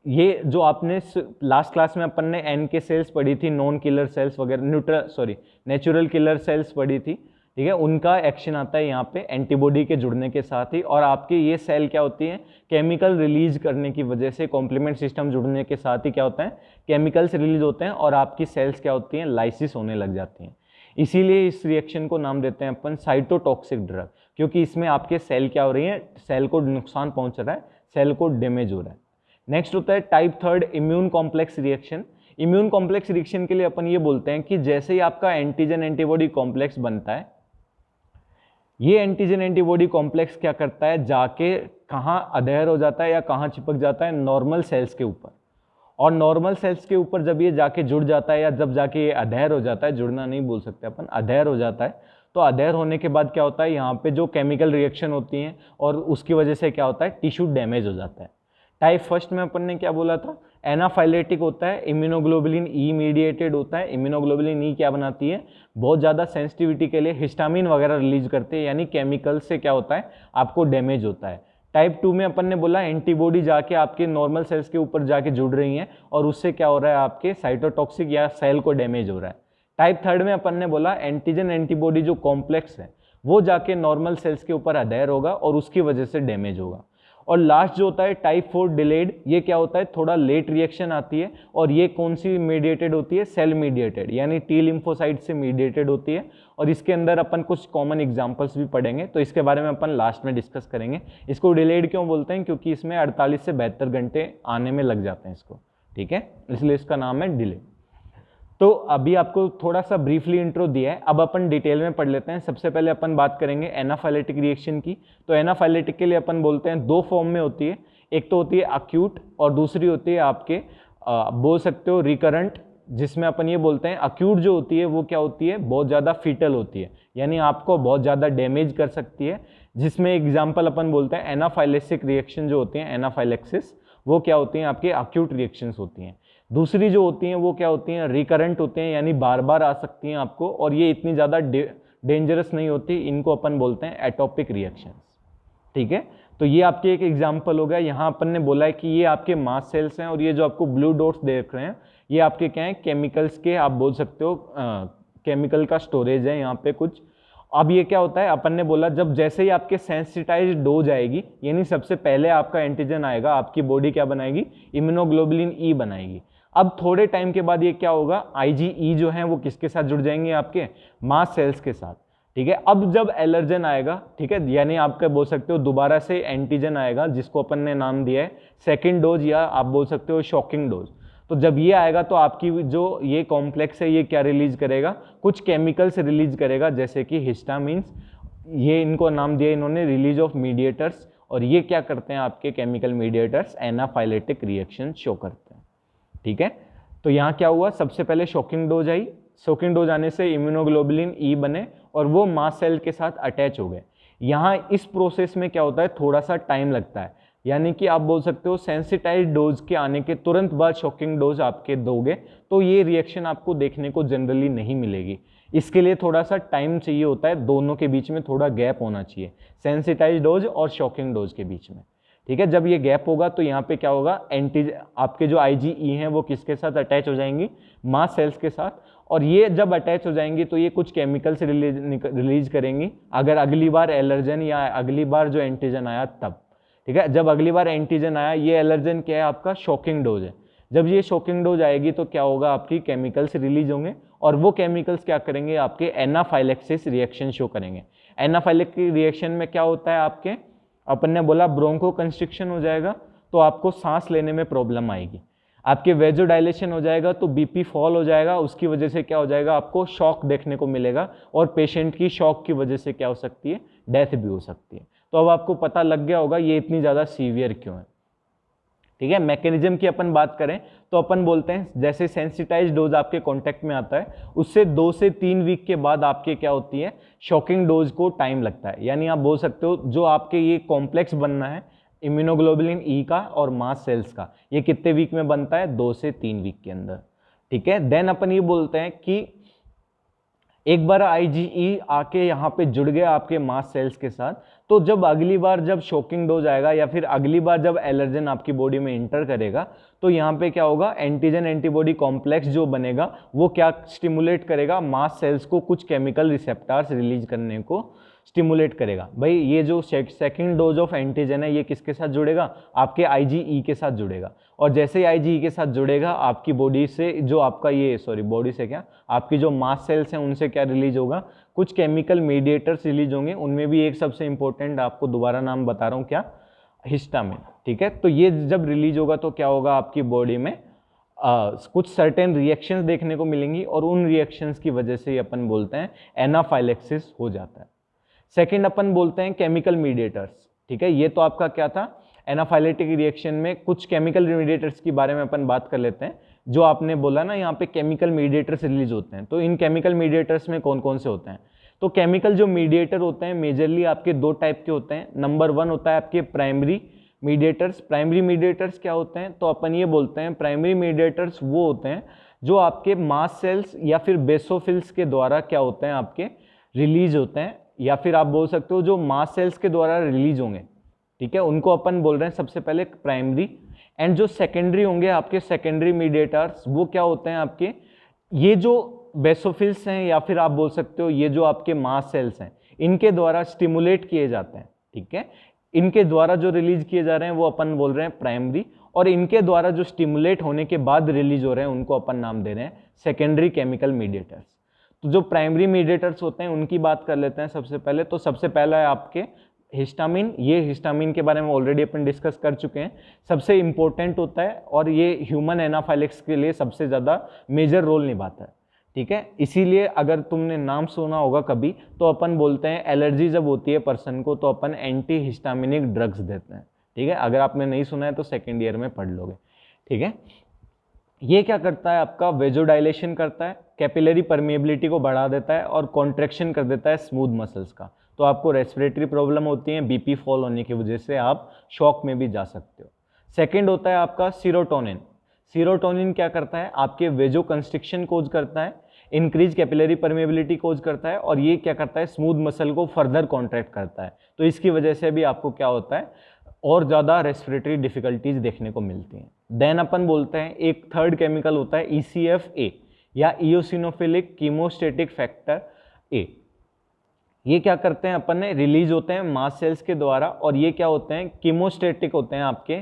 ये जो आपने लास्ट क्लास में अपन ने एन के सेल्स पढ़ी थी, नॉन किलर सेल्स वगैरह, नेचुरल किलर सेल्स पढ़ी थी, ठीक है, उनका एक्शन आता है यहाँ पे एंटीबॉडी के जुड़ने के साथ ही। और आपके ये सेल क्या होती है, केमिकल रिलीज करने की वजह से कॉम्प्लीमेंट सिस्टम जुड़ने के साथ ही क्या होता है, केमिकल्स रिलीज होते हैं और आपकी सेल्स क्या होती हैं, लाइसिस होने लग जाती हैं। इसीलिए इस रिएक्शन को नाम देते हैं अपन साइटोटॉक्सिक ड्रग, क्योंकि इसमें आपके सेल क्या हो रही है, सेल को नुकसान पहुंच रहा है, सेल को डैमेज हो रहा है। नेक्स्ट होता है type third, immune complex reaction. Immune complex reaction के लिए अपन ये बोलते हैं कि जैसे ही आपका एंटीजन एंटीबॉडी कॉम्प्लेक्स बनता है, ये एंटीजन एंटीबॉडी कॉम्प्लेक्स क्या करता है, जाके कहाँ अधेयर हो जाता है या कहाँ चिपक जाता है, नॉर्मल सेल्स के ऊपर। और नॉर्मल सेल्स के ऊपर जब ये जाके जुड़ जाता है या जब जाके ये अधेयर हो जाता है, जुड़ना नहीं बोल सकते अपन, अधेयर हो जाता है, तो अधेयर होने के बाद क्या होता है, यहाँ पे जो केमिकल रिएक्शन होती हैं और उसकी वजह से क्या होता है, टिश्यू डैमेज हो जाता है। टाइप फर्स्ट में अपन ने क्या बोला था, एनाफाइलेटिक होता है, इम्यूनोग्लोबुलिन ई मीडिएटेड होता है। इम्यूनोग्लोबुलिन ई क्या बनाती है, बहुत ज़्यादा सेंसिटिविटी के लिए हिस्टामिन वगैरह रिलीज करते हैं, यानी केमिकल से क्या होता है, आपको डैमेज होता है। टाइप 2 में अपन ने बोला एंटीबॉडी जाके आपके नॉर्मल सेल्स के ऊपर जाके जुड़ रही हैं और उससे क्या हो रहा है, आपके साइटोटॉक्सिक या सेल को डैमेज हो रहा है। टाइप थर्ड में अपन ने बोला एंटीजन एंटीबॉडी जो कॉम्प्लेक्स है वो जाके नॉर्मल सेल्स के ऊपर अधेयर होगा और उसकी वजह से डैमेज होगा। और लास्ट जो होता है टाइप 4 डिलेड, ये क्या होता है, थोड़ा लेट रिएक्शन आती है और ये कौन सी मीडिएटेड होती है, सेल मीडिएटेड, यानी टी लिम्फोसाइट से मीडिएटेड होती है। और इसके अंदर अपन कुछ कॉमन एग्जांपल्स भी पढ़ेंगे, तो इसके बारे में अपन लास्ट में डिस्कस करेंगे। इसको डिलेड क्यों बोलते हैं, क्योंकि इसमें 48 से 72 घंटे आने में लग जाते हैं इसको, ठीक है, इसलिए इसका नाम है डिले। तो अभी आपको थोड़ा सा ब्रीफली इंट्रो दिया है, अब अपन डिटेल में पढ़ लेते हैं। सबसे पहले अपन बात करेंगे एनाफाइलेटिक रिएक्शन की। तो एनाफाइलेटिक के लिए अपन बोलते हैं दो फॉर्म में होती है, एक तो होती है अक्यूट और दूसरी होती है आपके बोल सकते हो रिकरेंट, जिसमें अपन ये बोलते हैं अक्यूट जो होती है वो क्या होती है, बहुत ज़्यादा फीटल होती है, यानी आपको बहुत ज़्यादा डैमेज कर सकती है, जिसमें एग्जाम्पल अपन बोलते हैं एनाफाइलेसिक रिएक्शन जो होती है, एनाफाइलेक्सिस, वो क्या होती हैं, आपके अक्यूट रिएक्शंस होती हैं। दूसरी जो होती हैं वो क्या होती हैं, रिकरेंट होते हैं, यानी बार बार आ सकती हैं आपको, और ये इतनी ज़्यादा डेंजरस नहीं होती, इनको अपन बोलते हैं एटोपिक रिएक्शंस, ठीक है। तो ये आपके एक एग्जांपल हो गया। यहाँ अपन ने बोला है कि ये आपके मास्ट सेल्स हैं और ये जो आपको ब्लू डॉट्स देख रहे हैं ये आपके क्या हैं, केमिकल्स के, आप बोल सकते हो केमिकल का स्टोरेज है यहाँ पे कुछ। अब ये क्या होता है, अपन ने बोला जब जैसे ही आपके सेंसिटाइज्ड डोज आएगी, यानी सबसे पहले आपका एंटीजन आएगा, आपकी बॉडी क्या बनाएगी, इम्यूनोग्लोबुलिन ई बनाएगी। अब थोड़े टाइम के बाद ये क्या होगा, IgE जो है वो किसके साथ जुड़ जाएंगे, आपके मास्ट सेल्स के साथ, ठीक है। अब जब एलर्जन आएगा, ठीक है, यानी आपका बोल सकते हो दोबारा से एंटीजन आएगा, जिसको अपन ने नाम दिया है सेकेंड डोज या आप बोल सकते हो शॉकिंग डोज। तो जब ये आएगा तो आपकी जो ये कॉम्प्लेक्स है ये क्या रिलीज करेगा, कुछ केमिकल्स रिलीज करेगा, जैसे कि हिस्टामिन्स, ये इनको नाम दिया इन्होंने रिलीज ऑफ मीडिएटर्स, और ये क्या करते हैं, आपके chemical mediators anaphylactic reaction show करते हैं, ठीक है। तो यहाँ क्या हुआ, सबसे पहले शॉकिंग डोज आई, शॉकिंग डोज आने से इम्यूनोग्लोबुलिन ई बने और वो मास्ट सेल के साथ अटैच हो गए। यहाँ इस प्रोसेस में क्या होता है, थोड़ा सा टाइम लगता है, यानी कि आप बोल सकते हो सेंसिटाइज डोज के आने के तुरंत बाद शॉकिंग डोज आपके दोगे तो ये रिएक्शन आपको देखने को जनरली नहीं मिलेगी। इसके लिए थोड़ा सा टाइम चाहिए होता है, दोनों के बीच में थोड़ा गैप होना चाहिए, सेंसिटाइज डोज और शॉकिंग डोज के बीच में, ठीक है। जब ये गैप होगा तो यहाँ पे क्या होगा, आपके जो IgE हैं वो किसके साथ अटैच हो जाएंगी, मास्ट सेल्स के साथ, और ये जब अटैच हो जाएंगी तो ये कुछ केमिकल्स रिलीज करेंगी अगर अगली बार एलर्जन या अगली बार जो एंटीजन आया तब, ठीक है। जब अगली बार एंटीजन आया, ये एलर्जन क्या है, आपका शॉकिंग डोज है। जब ये शॉकिंग डोज आएगी तो क्या होगा, आपकी केमिकल्स रिलीज होंगे और वो केमिकल्स क्या करेंगे, आपके एनाफाइलेक्सिस रिएक्शन शो करेंगे। एनाफाइलेक्सिस रिएक्शन में क्या होता है, आपके अपन ने बोला ब्रोंको कंस्ट्रिक्शन हो जाएगा तो आपको सांस लेने में प्रॉब्लम आएगी, आपके वेजोडाइलेशन हो जाएगा तो BP फॉल हो जाएगा, उसकी वजह से क्या हो जाएगा, आपको शॉक देखने को मिलेगा और पेशेंट की शॉक की वजह से क्या हो सकती है, डेथ भी हो सकती है। तो अब आपको पता लग गया होगा ये इतनी ज़्यादा सीवियर क्यों है, ठीक है। मैकेनिज्म की अपन बात करें तो अपन बोलते हैं जैसे सेंसिटाइज डोज आपके कांटेक्ट में आता है उससे 2 से 3 वीक के बाद आपके क्या होती है, शॉकिंग डोज को टाइम लगता है, यानी आप बोल सकते हो जो आपके ये कॉम्प्लेक्स बनना है इम्यूनोग्लोबुलिन ई का और मास्ट सेल्स का, ये कितने वीक में बनता है, 2 से 3 वीक के अंदर, ठीक है। देन अपन ये बोलते हैं कि एक बार IgE आके यहाँ पे जुड़ गया आपके मास्ट सेल्स के साथ, तो जब अगली बार जब शॉकिंग डोज आएगा या फिर अगली बार जब एलर्जन आपकी बॉडी में इंटर करेगा, तो यहाँ पे क्या होगा, एंटीजन एंटीबॉडी कॉम्प्लेक्स जो बनेगा वो क्या स्टिमुलेट करेगा, मास्ट सेल्स को कुछ केमिकल रिसेप्टर्स रिलीज करने को स्टिमुलेट करेगा। भाई ये जो सेकंड डोज ऑफ एंटीजन है ये किसके साथ जुड़ेगा, आपके IgE के साथ जुड़ेगा, और जैसे ही IgE के साथ जुड़ेगा आपकी बॉडी से जो आपका ये बॉडी से क्या आपकी जो मास्ट सेल्स हैं उनसे क्या रिलीज होगा, कुछ केमिकल मीडिएटर्स रिलीज होंगे। उनमें भी एक सबसे इंपॉर्टेंट आपको दोबारा नाम बता रहा हूँ, क्या, हिस्टामिन। ठीक है, तो ये जब रिलीज होगा तो क्या होगा, आपकी बॉडी में कुछ सर्टेन रिएक्शंस देखने को मिलेंगी, और उन रिएक्शंस की वजह से अपन बोलते हैं एनाफाइलेक्सिस हो जाता है। सेकेंड अपन बोलते हैं केमिकल मीडिएटर्स। ठीक है, ये तो आपका क्या था, एनाफाइलेटिक रिएक्शन में कुछ केमिकल मीडिएटर्स के बारे में अपन बात कर लेते हैं। जो आपने बोला ना यहाँ पे केमिकल मीडिएटर्स रिलीज होते हैं, तो इन केमिकल मीडिएटर्स में कौन कौन से होते हैं। तो केमिकल जो मीडिएटर होते हैं मेजरली आपके दो टाइप के होते हैं। नंबर 1 होता है आपके प्राइमरी मीडिएटर्स। प्राइमरी मीडिएटर्स क्या होते हैं, तो अपन ये बोलते हैं प्राइमरी मीडिएटर्स वो होते हैं जो आपके मास्ट सेल्स या फिर बेसोफिल्स के द्वारा क्या होते हैं, आपके रिलीज होते हैं, या फिर आप बोल सकते हो जो मास्ट सेल्स के द्वारा रिलीज होंगे। ठीक है, उनको अपन बोल रहे हैं सबसे पहले प्राइमरी। एंड जो सेकेंडरी होंगे आपके सेकेंडरी मीडिएटर्स, वो क्या होते हैं आपके, ये जो बेसोफिल्स हैं या फिर आप बोल सकते हो ये जो आपके मास्ट सेल्स हैं, इनके द्वारा स्टिमुलेट किए जाते हैं। ठीक है, इनके द्वारा जो रिलीज किए जा रहे हैं वो अपन बोल रहे हैं प्राइमरी, और इनके द्वारा जो स्टिमुलेट होने के बाद रिलीज हो रहे हैं उनको अपन नाम दे रहे हैं सेकेंडरी केमिकल मीडिएटर्स। तो जो प्राइमरी मीडिएटर्स होते हैं उनकी बात कर लेते हैं सबसे पहले। तो सबसे पहला है आपके हिस्टामिन। ये हिस्टामिन के बारे में ऑलरेडी अपन डिस्कस कर चुके हैं, सबसे इंपॉर्टेंट होता है और ये ह्यूमन एनाफाइलेक्स के लिए सबसे ज़्यादा मेजर रोल निभाता है। ठीक है, इसीलिए अगर तुमने नाम सुना होगा कभी, तो अपन बोलते हैं एलर्जी जब होती है पर्सन को तो अपन एंटी हिस्टामिनिक ड्रग्स देते हैं। ठीक है, अगर आपने नहीं सुना है तो सेकेंड ईयर में पढ़ लोगे। ठीक है, ये क्या करता है, आपका वेजोडाइलेशन करता है, कैपिलरी परमेबिलिटी को बढ़ा देता है और कॉन्ट्रैक्शन कर देता है स्मूथ मसल्स का। तो आपको रेस्पिरेटरी प्रॉब्लम होती है, बीपी फॉल होने की वजह से आप शॉक में भी जा सकते हो। सेकंड होता है आपका सीरोटोनिन। सीरोटोनिन क्या करता है, आपके वेजो कंस्ट्रिक्शन कोज करता है, इंक्रीज कैपिलरी परमेबिलिटी कोज करता है, और ये क्या करता है, स्मूथ मसल को फर्दर कॉन्ट्रैक्ट करता है। तो इसकी वजह से भी आपको क्या होता है, और ज़्यादा रेस्पिरेटरी डिफिकल्टीज देखने को मिलती हैं। देन अपन बोलते हैं एक थर्ड केमिकल होता है ECFA या इओसिनोफिलिक कीमोस्टेटिक फैक्टर ए। ये क्या करते हैं अपन ने, रिलीज होते हैं मास्ट सेल्स के द्वारा, और ये क्या होते हैं, कीमोस्टेटिक होते हैं आपके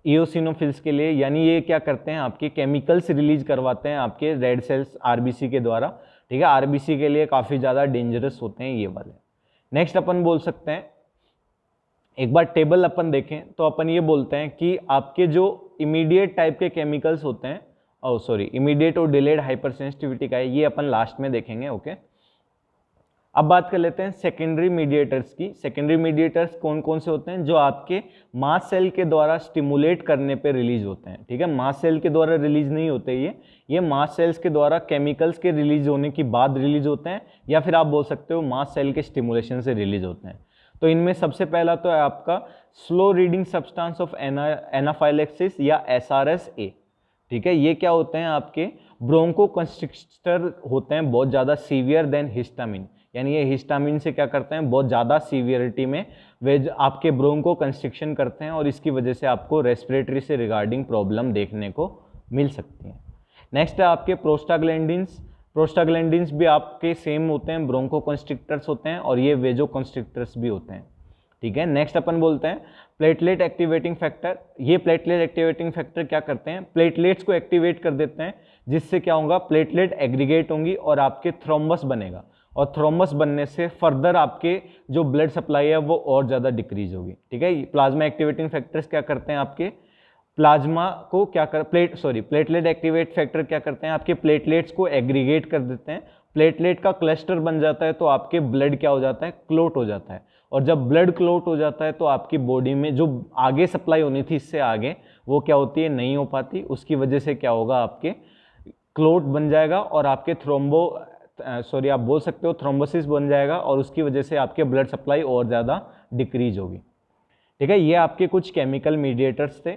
इओसिनोफिल्स के लिए, यानी ये क्या करते हैं, आपके केमिकल्स रिलीज करवाते हैं आपके रेड सेल्स RBC के द्वारा। ठीक है, RBC के लिए काफ़ी ज़्यादा डेंजरस होते हैं ये वाले। नेक्स्ट अपन बोल सकते हैं, एक बार टेबल अपन देखें तो अपन ये बोलते हैं कि आपके जो इमीडिएट टाइप के केमिकल्स होते हैं, इमीडिएट और डिलेड हाइपर सेंसिटिविटी का है, ये अपन लास्ट में देखेंगे। ओके, अब बात कर लेते हैं सेकेंडरी मीडिएटर्स की। सेकेंडरी मीडिएटर्स कौन कौन से होते हैं, जो आपके मास्ट सेल के द्वारा स्टिमुलेट करने पे रिलीज होते हैं। ठीक है, मास्ट सेल के द्वारा रिलीज नहीं होते ये मास्ट सेल्स के द्वारा केमिकल्स के रिलीज होने के बाद रिलीज होते हैं, या फिर आप बोल सकते हो मास्ट सेल के स्टिमुलेशन से रिलीज होते हैं। तो इनमें सबसे पहला तो है आपका slow reading substance of anaphylaxis या SRSA। ठीक है, ये क्या होते हैं, आपके ब्रोंको कंस्ट्रिक्टर होते हैं बहुत ज़्यादा सीवियर देन हिस्टामिन, यानी ये हिस्टामिन से क्या करते हैं, बहुत ज़्यादा सीवियरिटी में वे आपके ब्रोंको कंस्ट्रिक्शन करते हैं, और इसकी वजह से आपको रेस्पिरेटरी से रिगार्डिंग प्रॉब्लम देखने को मिल सकती है। नेक्स्ट है आपके प्रोस्टाग्लैंडिन्स। प्रोस्टाग्लैंडिन्स भी आपके सेम होते हैं, ब्रोंको कंस्ट्रिक्टर्स होते हैं, और ये वेजो कंस्ट्रिक्टर्स भी होते हैं। ठीक है, नेक्स्ट अपन बोलते हैं प्लेटलेट एक्टिवेटिंग फैक्टर। ये प्लेटलेट एक्टिवेटिंग फैक्टर क्या करते हैं, प्लेटलेट्स को एक्टिवेट कर देते हैं, जिससे क्या होगा, प्लेटलेट एग्रीगेट होंगी और आपके थ्रोम्बस बनेगा, और थ्रोम्बस बनने से फर्दर आपके जो ब्लड सप्लाई है वो और ज़्यादा डिक्रीज होगी। ठीक है, प्लाज्मा एक्टिवेटिंग फैक्टर्स क्या करते हैं, आपके प्लाज्मा को क्या कर प्लेटलेट एक्टिवेट फैक्टर क्या करते हैं, आपके प्लेटलेट्स को एग्रीगेट कर देते हैं, प्लेटलेट का क्लस्टर बन जाता है, तो आपके ब्लड क्या हो जाता है, क्लोट हो जाता है, और जब ब्लड क्लोट हो जाता है तो आपकी बॉडी में जो आगे सप्लाई होनी थी इससे आगे, वो क्या होती है, नहीं हो पाती। उसकी वजह से क्या होगा, आपके क्लोट बन जाएगा और आपके आप बोल सकते हो थ्रोम्बोसिस बन जाएगा, और उसकी वजह से आपके ब्लड सप्लाई और ज़्यादा डिक्रीज होगी। ठीक है, ये आपके कुछ केमिकल मीडिएटर्स थे,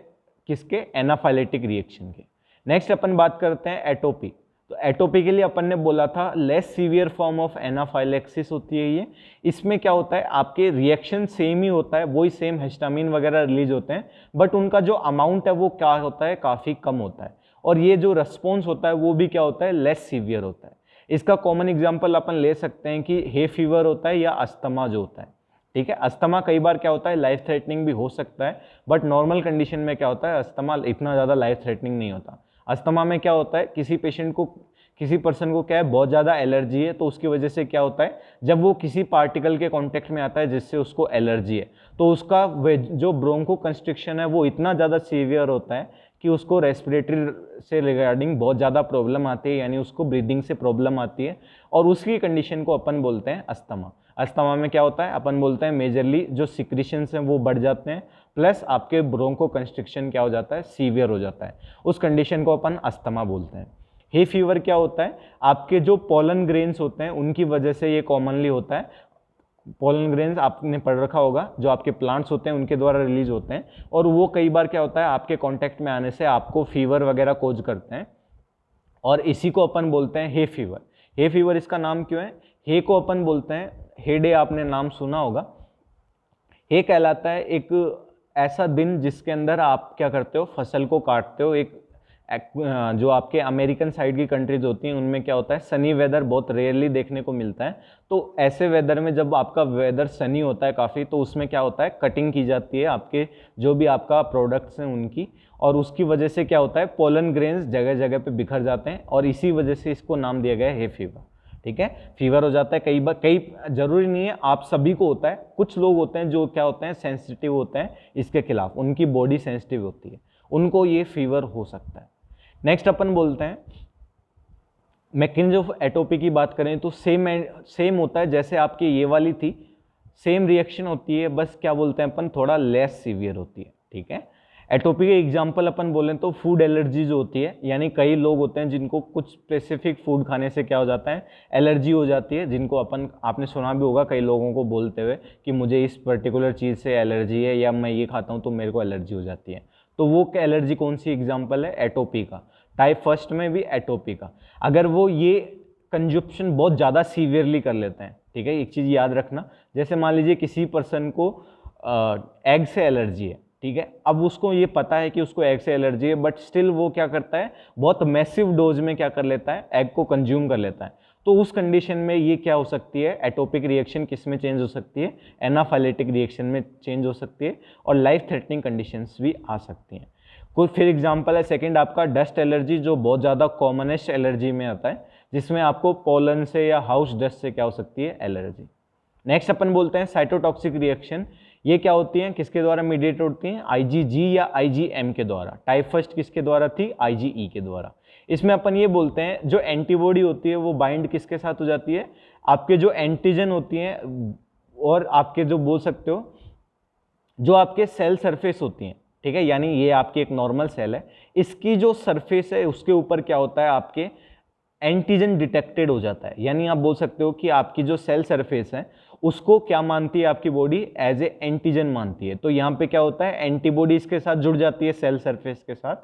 किसके, एनाफाइलेटिक रिएक्शन के। नेक्स्ट अपन बात करते हैं एटोपी। तो एटोपी के लिए अपन ने बोला था less severe form of anaphylaxis होती है ये। इसमें क्या होता है, आपके रिएक्शन सेम ही होता है, वही सेम हिस्टामिन वगैरह रिलीज होते हैं, बट उनका जो अमाउंट है वो क्या होता है, काफ़ी कम होता है, और ये जो रिस्पॉन्स होता है वो भी क्या होता है, लेस सीवियर होता है। इसका कॉमन एग्जाम्पल अपन ले सकते हैं कि हे फीवर होता है या अस्थमा जो होता है, ठीक है। अस्थमा कई बार क्या होता है, लाइफ थ्रेटनिंग भी हो सकता है, बट नॉर्मल कंडीशन में क्या होता है, अस्थमा इतना ज़्यादा लाइफ थ्रेटनिंग नहीं होता। अस्थमा में क्या होता है, किसी पेशेंट को, किसी पर्सन को क्या है, बहुत ज़्यादा एलर्जी है, तो उसकी वजह से क्या होता है, जब वो किसी पार्टिकल के कांटेक्ट में आता है जिससे उसको एलर्जी है, तो उसका जो ब्रोंको कंस्ट्रिक्शन है वो इतना ज़्यादा सीवियर होता है कि उसको रेस्पिरेटरी से रिगार्डिंग बहुत ज़्यादा प्रॉब्लम आती है, यानी उसको ब्रीदिंग से प्रॉब्लम आती है, और उसकी कंडीशन को अपन बोलते हैं अस्थमा। अस्थमा में क्या होता है, अपन बोलते हैं मेजरली जो सिक्रीशंस हैं वो बढ़ जाते हैं, प्लस आपके ब्रोंको कंस्ट्रिक्शन क्या हो जाता है, सीवियर हो जाता है, उस कंडीशन को अपन अस्थमा बोलते हैं। हे फीवर क्या होता है, आपके जो पोलन ग्रेन्स होते हैं उनकी वजह से ये कॉमनली होता है। पोलन ग्रेन्स आपने पढ़ रखा होगा, जो आपके प्लांट्स होते हैं उनके द्वारा रिलीज होते हैं, और वो कई बार क्या होता है, आपके कांटेक्ट में आने से आपको फीवर वगैरह कोज करते हैं, और इसी को अपन बोलते हैं हे फीवर। हे फीवर इसका नाम क्यों है, हे को अपन बोलते हैं, हे डे आपने नाम सुना होगा। हे कहलाता है एक ऐसा दिन जिसके अंदर आप क्या करते हो, फसल को काटते हो। एक जो आपके अमेरिकन साइड की कंट्रीज होती हैं उनमें क्या होता है, सनी वेदर बहुत रेयरली देखने को मिलता है, तो ऐसे वेदर में जब आपका वेदर सनी होता है काफ़ी, तो उसमें क्या होता है, कटिंग की जाती है आपके जो भी आपका प्रोडक्ट्स हैं उनकी, और उसकी वजह से क्या होता है, पोलन ग्रेन्स जगह जगह पे बिखर जाते हैं, और इसी वजह से इसको नाम दिया गया है हे फीवर, ठीक है। फीवर हो जाता है कई बार, कई जरूरी नहीं है आप सभी को होता है, कुछ लोग होते हैं जो क्या होते हैं, सेंसिटिव होते हैं इसके खिलाफ, उनकी बॉडी सेंसिटिव होती है, उनको ये फीवर हो सकता है। नेक्स्ट अपन बोलते हैं मैकेनिज्म ऑफ एटोपी की बात करें तो सेम होता है जैसे आपकी ये वाली थी, सेम रिएक्शन होती है, बस क्या बोलते हैं अपन, थोड़ा लेस सीवियर होती है, ठीक है। एटोपी के एग्जाम्पल अपन बोलें तो फूड एलर्जी जो होती है, यानी कई लोग होते हैं जिनको कुछ स्पेसिफिक फूड खाने से क्या हो जाता है, एलर्जी हो जाती है, जिनको अपन, आपने सुना भी होगा कई लोगों को बोलते हुए कि मुझे इस पर्टिकुलर चीज़ से एलर्जी है, या मैं ये खाता हूँ तो मेरे को एलर्जी हो जाती है। तो वो एलर्जी कौन सी एग्जाम्पल है, एटोपी का, टाइप फर्स्ट में भी एटोपी का। अगर वो ये कंजप्शन बहुत ज़्यादा सीवियरली कर लेते हैं, ठीक है, एक चीज़ याद रखना, जैसे मान लीजिए किसी पर्सन को एग से एलर्जी है, ठीक है, अब उसको ये पता है कि उसको एग से एलर्जी है, बट स्टिल वो क्या करता है, बहुत मैसिव डोज में क्या कर लेता है, एग को कंज्यूम कर लेता है, तो उस कंडीशन में ये क्या हो सकती है, एटोपिक रिएक्शन किस में चेंज हो सकती है, एनाफाइलेटिक रिएक्शन में चेंज हो सकती है, और लाइफ थ्रेटनिंग कंडीशंस भी आ सकती हैं। कोई फिर एग्जांपल है सेकंड आपका डस्ट एलर्जी, जो बहुत ज़्यादा कॉमनेस्ट एलर्जी में आता है, जिसमें आपको पोलन से या हाउस डस्ट से क्या हो सकती है, एलर्जी। नेक्स्ट अपन बोलते हैं साइटोटॉक्सिक रिएक्शन, ये क्या होती हैं, किसके द्वारा मीडिएट होती हैं, IgG या IgM के द्वारा। टाइप फर्स्ट किसके द्वारा थी, IgE के द्वारा। इसमें अपन ये बोलते हैं जो एंटीबॉडी होती है वो बाइंड किसके साथ हो जाती है, आपके जो एंटीजन होती हैं, और आपके जो बोल सकते हो जो आपके सेल सरफेस होती हैं, ठीक है, यानी ये आपकी एक नॉर्मल सेल है, इसकी जो सरफेस है उसके ऊपर क्या होता है, आपके एंटीजन डिटेक्टेड हो जाता है, यानी आप बोल सकते हो कि आपकी जो सेल सरफेस है उसको क्या मानती है आपकी बॉडी, एज ए एंटीजन मानती है। तो यहाँ पे क्या होता है, एंटीबॉडी इसके साथ जुड़ जाती है सेल सरफेस के साथ,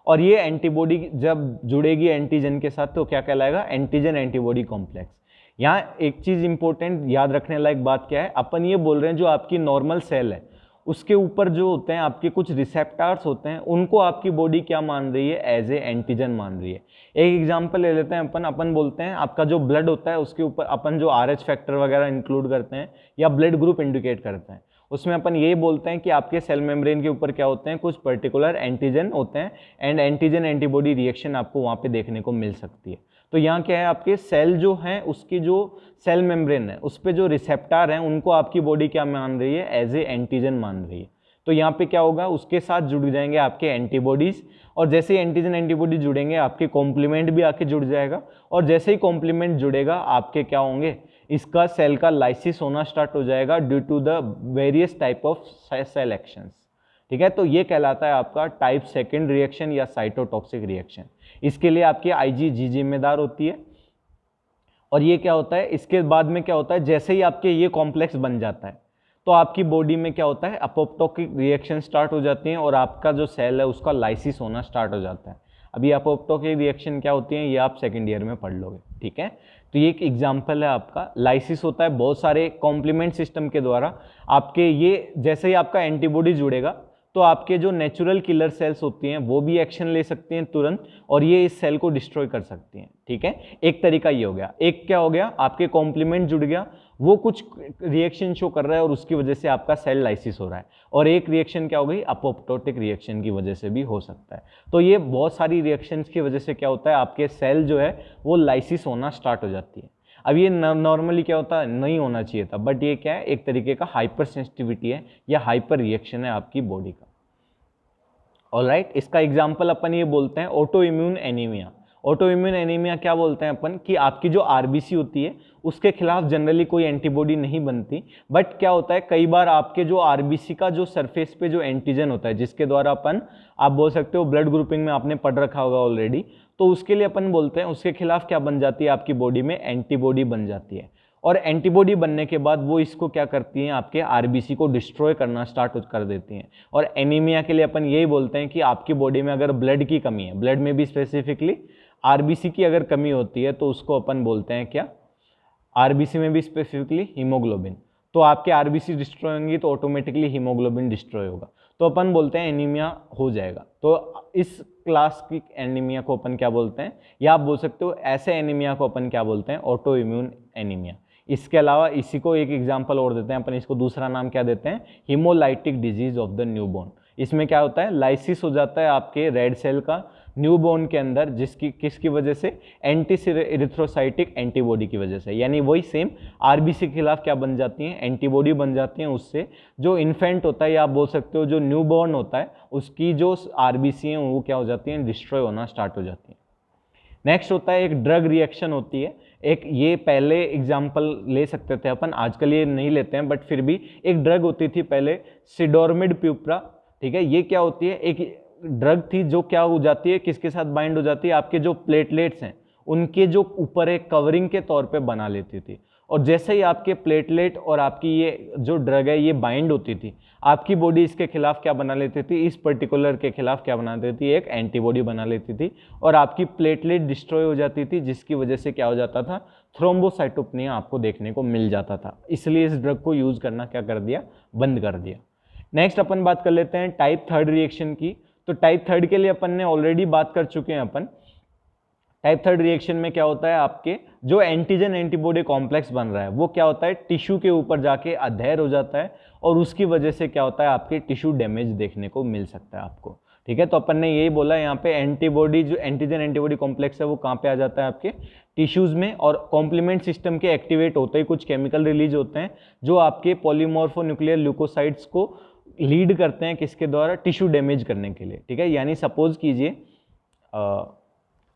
और ये एंटीबॉडी जब जुड़ेगी एंटीजन के साथ तो क्या कहलाएगा, एंटीजन एंटीबॉडी कॉम्प्लेक्स। यहाँ एक चीज़ इंपॉर्टेंट याद रखने लायक बात क्या है, अपन ये बोल रहे हैं जो आपकी नॉर्मल सेल है उसके ऊपर जो होते हैं आपके कुछ रिसेप्टर्स होते हैं, उनको आपकी बॉडी क्या मान रही है, एज ए एंटीजन मान रही है। एक एग्जांपल ले लेते हैं अपन बोलते हैं आपका जो ब्लड होता है उसके ऊपर अपन जो RH फैक्टर वगैरह इंक्लूड करते हैं या ब्लड ग्रुप इंडिकेट करते हैं, उसमें अपन ये बोलते हैं कि आपके सेल मेम्ब्रेन के ऊपर क्या होते हैं, कुछ पर्टिकुलर एंटीजन होते हैं, एंड एंटीजन एंटीबॉडी रिएक्शन आपको वहाँ पे देखने को मिल सकती है। तो यहाँ क्या है, आपके सेल जो हैं उसकी जो सेल मेम्ब्रेन है उस पर जो रिसेप्टर हैं उनको आपकी बॉडी क्या मान रही है, एज ए एंटीजन मान रही है। तो यहाँ पे क्या होगा, उसके साथ जुड़ जाएंगे आपके एंटीबॉडीज, और जैसे ही एंटीजन एंटीबॉडी जुड़ेंगे आपके कॉम्प्लीमेंट भी आके जुड़ जाएगा, और जैसे ही कॉम्प्लीमेंट जुड़ेगा आपके क्या होंगे, इसका सेल का लाइसिस होना स्टार्ट हो जाएगा due to the various type of cell actions, ठीक है। तो ये कहलाता है आपका टाइप सेकंड रिएक्शन या साइटोटॉक्सिक रिएक्शन। इसके लिए आपकी IgG जिम्मेदार होती है, और ये क्या होता है, इसके बाद में क्या होता है, जैसे ही आपके ये कॉम्प्लेक्स बन जाता है तो आपकी बॉडी में क्या होता है, अपोप्टोटिक रिएक्शन स्टार्ट हो जाती है, और आपका जो सेल है उसका लाइसिस होना स्टार्ट हो जाता है। अभी अपोप्टोटिक रिएक्शन क्या होती है ये आप सेकेंड ईयर में पढ़ लोगे, ठीक है। तो ये एक एग्जाम्पल है आपका। लाइसिस होता है बहुत सारे कॉम्प्लीमेंट सिस्टम के द्वारा आपके ये जैसे ही आपका एंटीबॉडी जुड़ेगा तो आपके जो नेचुरल किलर सेल्स होती हैं वो भी एक्शन ले सकती हैं तुरंत और ये इस सेल को डिस्ट्रॉय कर सकती हैं, ठीक है। एक तरीका ये हो गया। एक क्या हो गया, आपके कॉम्प्लीमेंट जुड़ गया, वो कुछ रिएक्शन शो कर रहा है और उसकी वजह से आपका सेल लाइसिस हो रहा है। और एक रिएक्शन क्या हो गई, अपोप्टोटिक रिएक्शन की वजह से भी हो सकता है। तो ये बहुत सारी रिएक्शंस की वजह से क्या होता है, आपके सेल जो है वो लाइसिस होना स्टार्ट हो जाती है। अब ये नॉर्मली क्या होता है, नहीं होना चाहिए था, बट ये क्या है, एक तरीके का हाइपर सेंसिटिविटी है या हाइपर रिएक्शन है आपकी बॉडी का। ऑलराइट, इसका एग्जांपल अपन ये बोलते हैं auto immune anaemia. Auto immune anaemia क्या बोलते हैं अपन कि आपकी जो आरबीसी होती है उसके खिलाफ जनरली कोई एंटीबॉडी नहीं बनती, बट क्या होता है कई बार आपके जो आरबीसी का जो सरफेस पे जो एंटीजन होता है जिसके द्वारा अपन, आप बोल सकते हो ब्लड ग्रुपिंग में आपने पढ़ रखा होगा ऑलरेडी, तो उसके लिए अपन बोलते हैं उसके खिलाफ क्या बन जाती है आपकी बॉडी में, एंटीबॉडी बन जाती है। और एंटीबॉडी बनने के बाद वो इसको क्या करती हैं, आपके आरबीसी को डिस्ट्रॉय करना स्टार्ट कर देती हैं। और एनीमिया के लिए अपन यही बोलते हैं कि आपकी बॉडी में अगर ब्लड की कमी है, ब्लड में भी स्पेसिफिकली आरबीसी की अगर कमी होती है तो उसको अपन बोलते हैं क्या, आरबीसी में भी स्पेसिफिकली हीमोग्लोबिन। तो आपके आरबीसी डिस्ट्रॉय होंगी तो ऑटोमेटिकली हीमोग्लोबिन डिस्ट्रॉय होगा, तो अपन बोलते हैं एनीमिया हो जाएगा। तो इस क्लास की एनीमिया को अपन क्या बोलते हैं, या आप बोल सकते हो ऐसे एनीमिया को अपन क्या बोलते हैं, ऑटो इम्यून एनीमिया। इसके अलावा इसी को एक एग्जांपल और देते हैं अपन, इसको दूसरा नाम क्या देते हैं, haemolytic disease of the newborn. इसमें क्या होता है, लाइसिस हो जाता है आपके रेड सेल का न्यूबॉर्न के अंदर, जिसकी किसकी वजह से, एंटी इरिथ्रोसाइटिक एंटीबॉडी की वजह से, यानी वही सेम आरबीसी के खिलाफ क्या बन जाती हैं, एंटीबॉडी बन जाती हैं। उससे जो इन्फेंट होता है या आप बोल सकते हो जो न्यूबॉर्न होता है उसकी जो आरबीसी हैं वो क्या हो जाती हैं, डिस्ट्रॉय होना स्टार्ट हो जाती हैं। नेक्स्ट होता है एक ड्रग रिएक्शन होती है। एक ये पहले एग्जाम्पल ले सकते थे अपन, आजकल ये नहीं लेते हैं, बट फिर भी एक ड्रग होती थी पहले, सिडोर्मिड प्यूपरा, ठीक है। ये क्या होती है, एक ड्रग थी जो क्या हो जाती है, किसके साथ बाइंड हो जाती है, आपके जो प्लेटलेट्स हैं उनके जो ऊपर एक कवरिंग के तौर पे बना लेती थी। और जैसे ही आपके प्लेटलेट और आपकी ये जो ड्रग है ये बाइंड होती थी, आपकी बॉडी इसके खिलाफ क्या बना लेती थी, इस पर्टिकुलर के खिलाफ क्या बना देती थी, एक एंटीबॉडी बना लेती थी और आपकी प्लेटलेट डिस्ट्रॉय हो जाती थी, जिसकी वजह से क्या हो जाता था, थ्रोम्बोसाइटोपेनिया आपको देखने को मिल जाता था। इसलिए इस ड्रग को यूज करना क्या कर दिया, बंद कर दिया। नेक्स्ट अपन बात कर लेते हैं टाइप थर्ड रिएक्शन की। तो टाइप थर्ड के लिए अपन ने ऑलरेडी बात कर चुके हैं अपन। टाइप थर्ड रिएक्शन में क्या होता है, आपके जो एंटीजन एंटीबॉडी कॉम्प्लेक्स बन रहा है वो क्या होता है, टिश्यू के ऊपर जाके अधेर हो जाता है और उसकी वजह से क्या होता है, आपके टिश्यू डैमेज देखने को मिल सकता है आपको, ठीक है। तो अपन ने यही बोला यहाँ पे एंटीबॉडी, जो एंटीजन एंटीबॉडी कॉम्प्लेक्स है वो कहाँ पे आ जाता है, आपके टिश्यूज में। और कॉम्प्लीमेंट सिस्टम के एक्टिवेट होते ही कुछ केमिकल रिलीज होते हैं जो आपके पॉलीमॉर्फोन्यूक्लियर ल्यूकोसाइट्स को लीड करते हैं किसके द्वारा, टिश्यू डैमेज करने के लिए, ठीक है। यानी सपोज कीजिए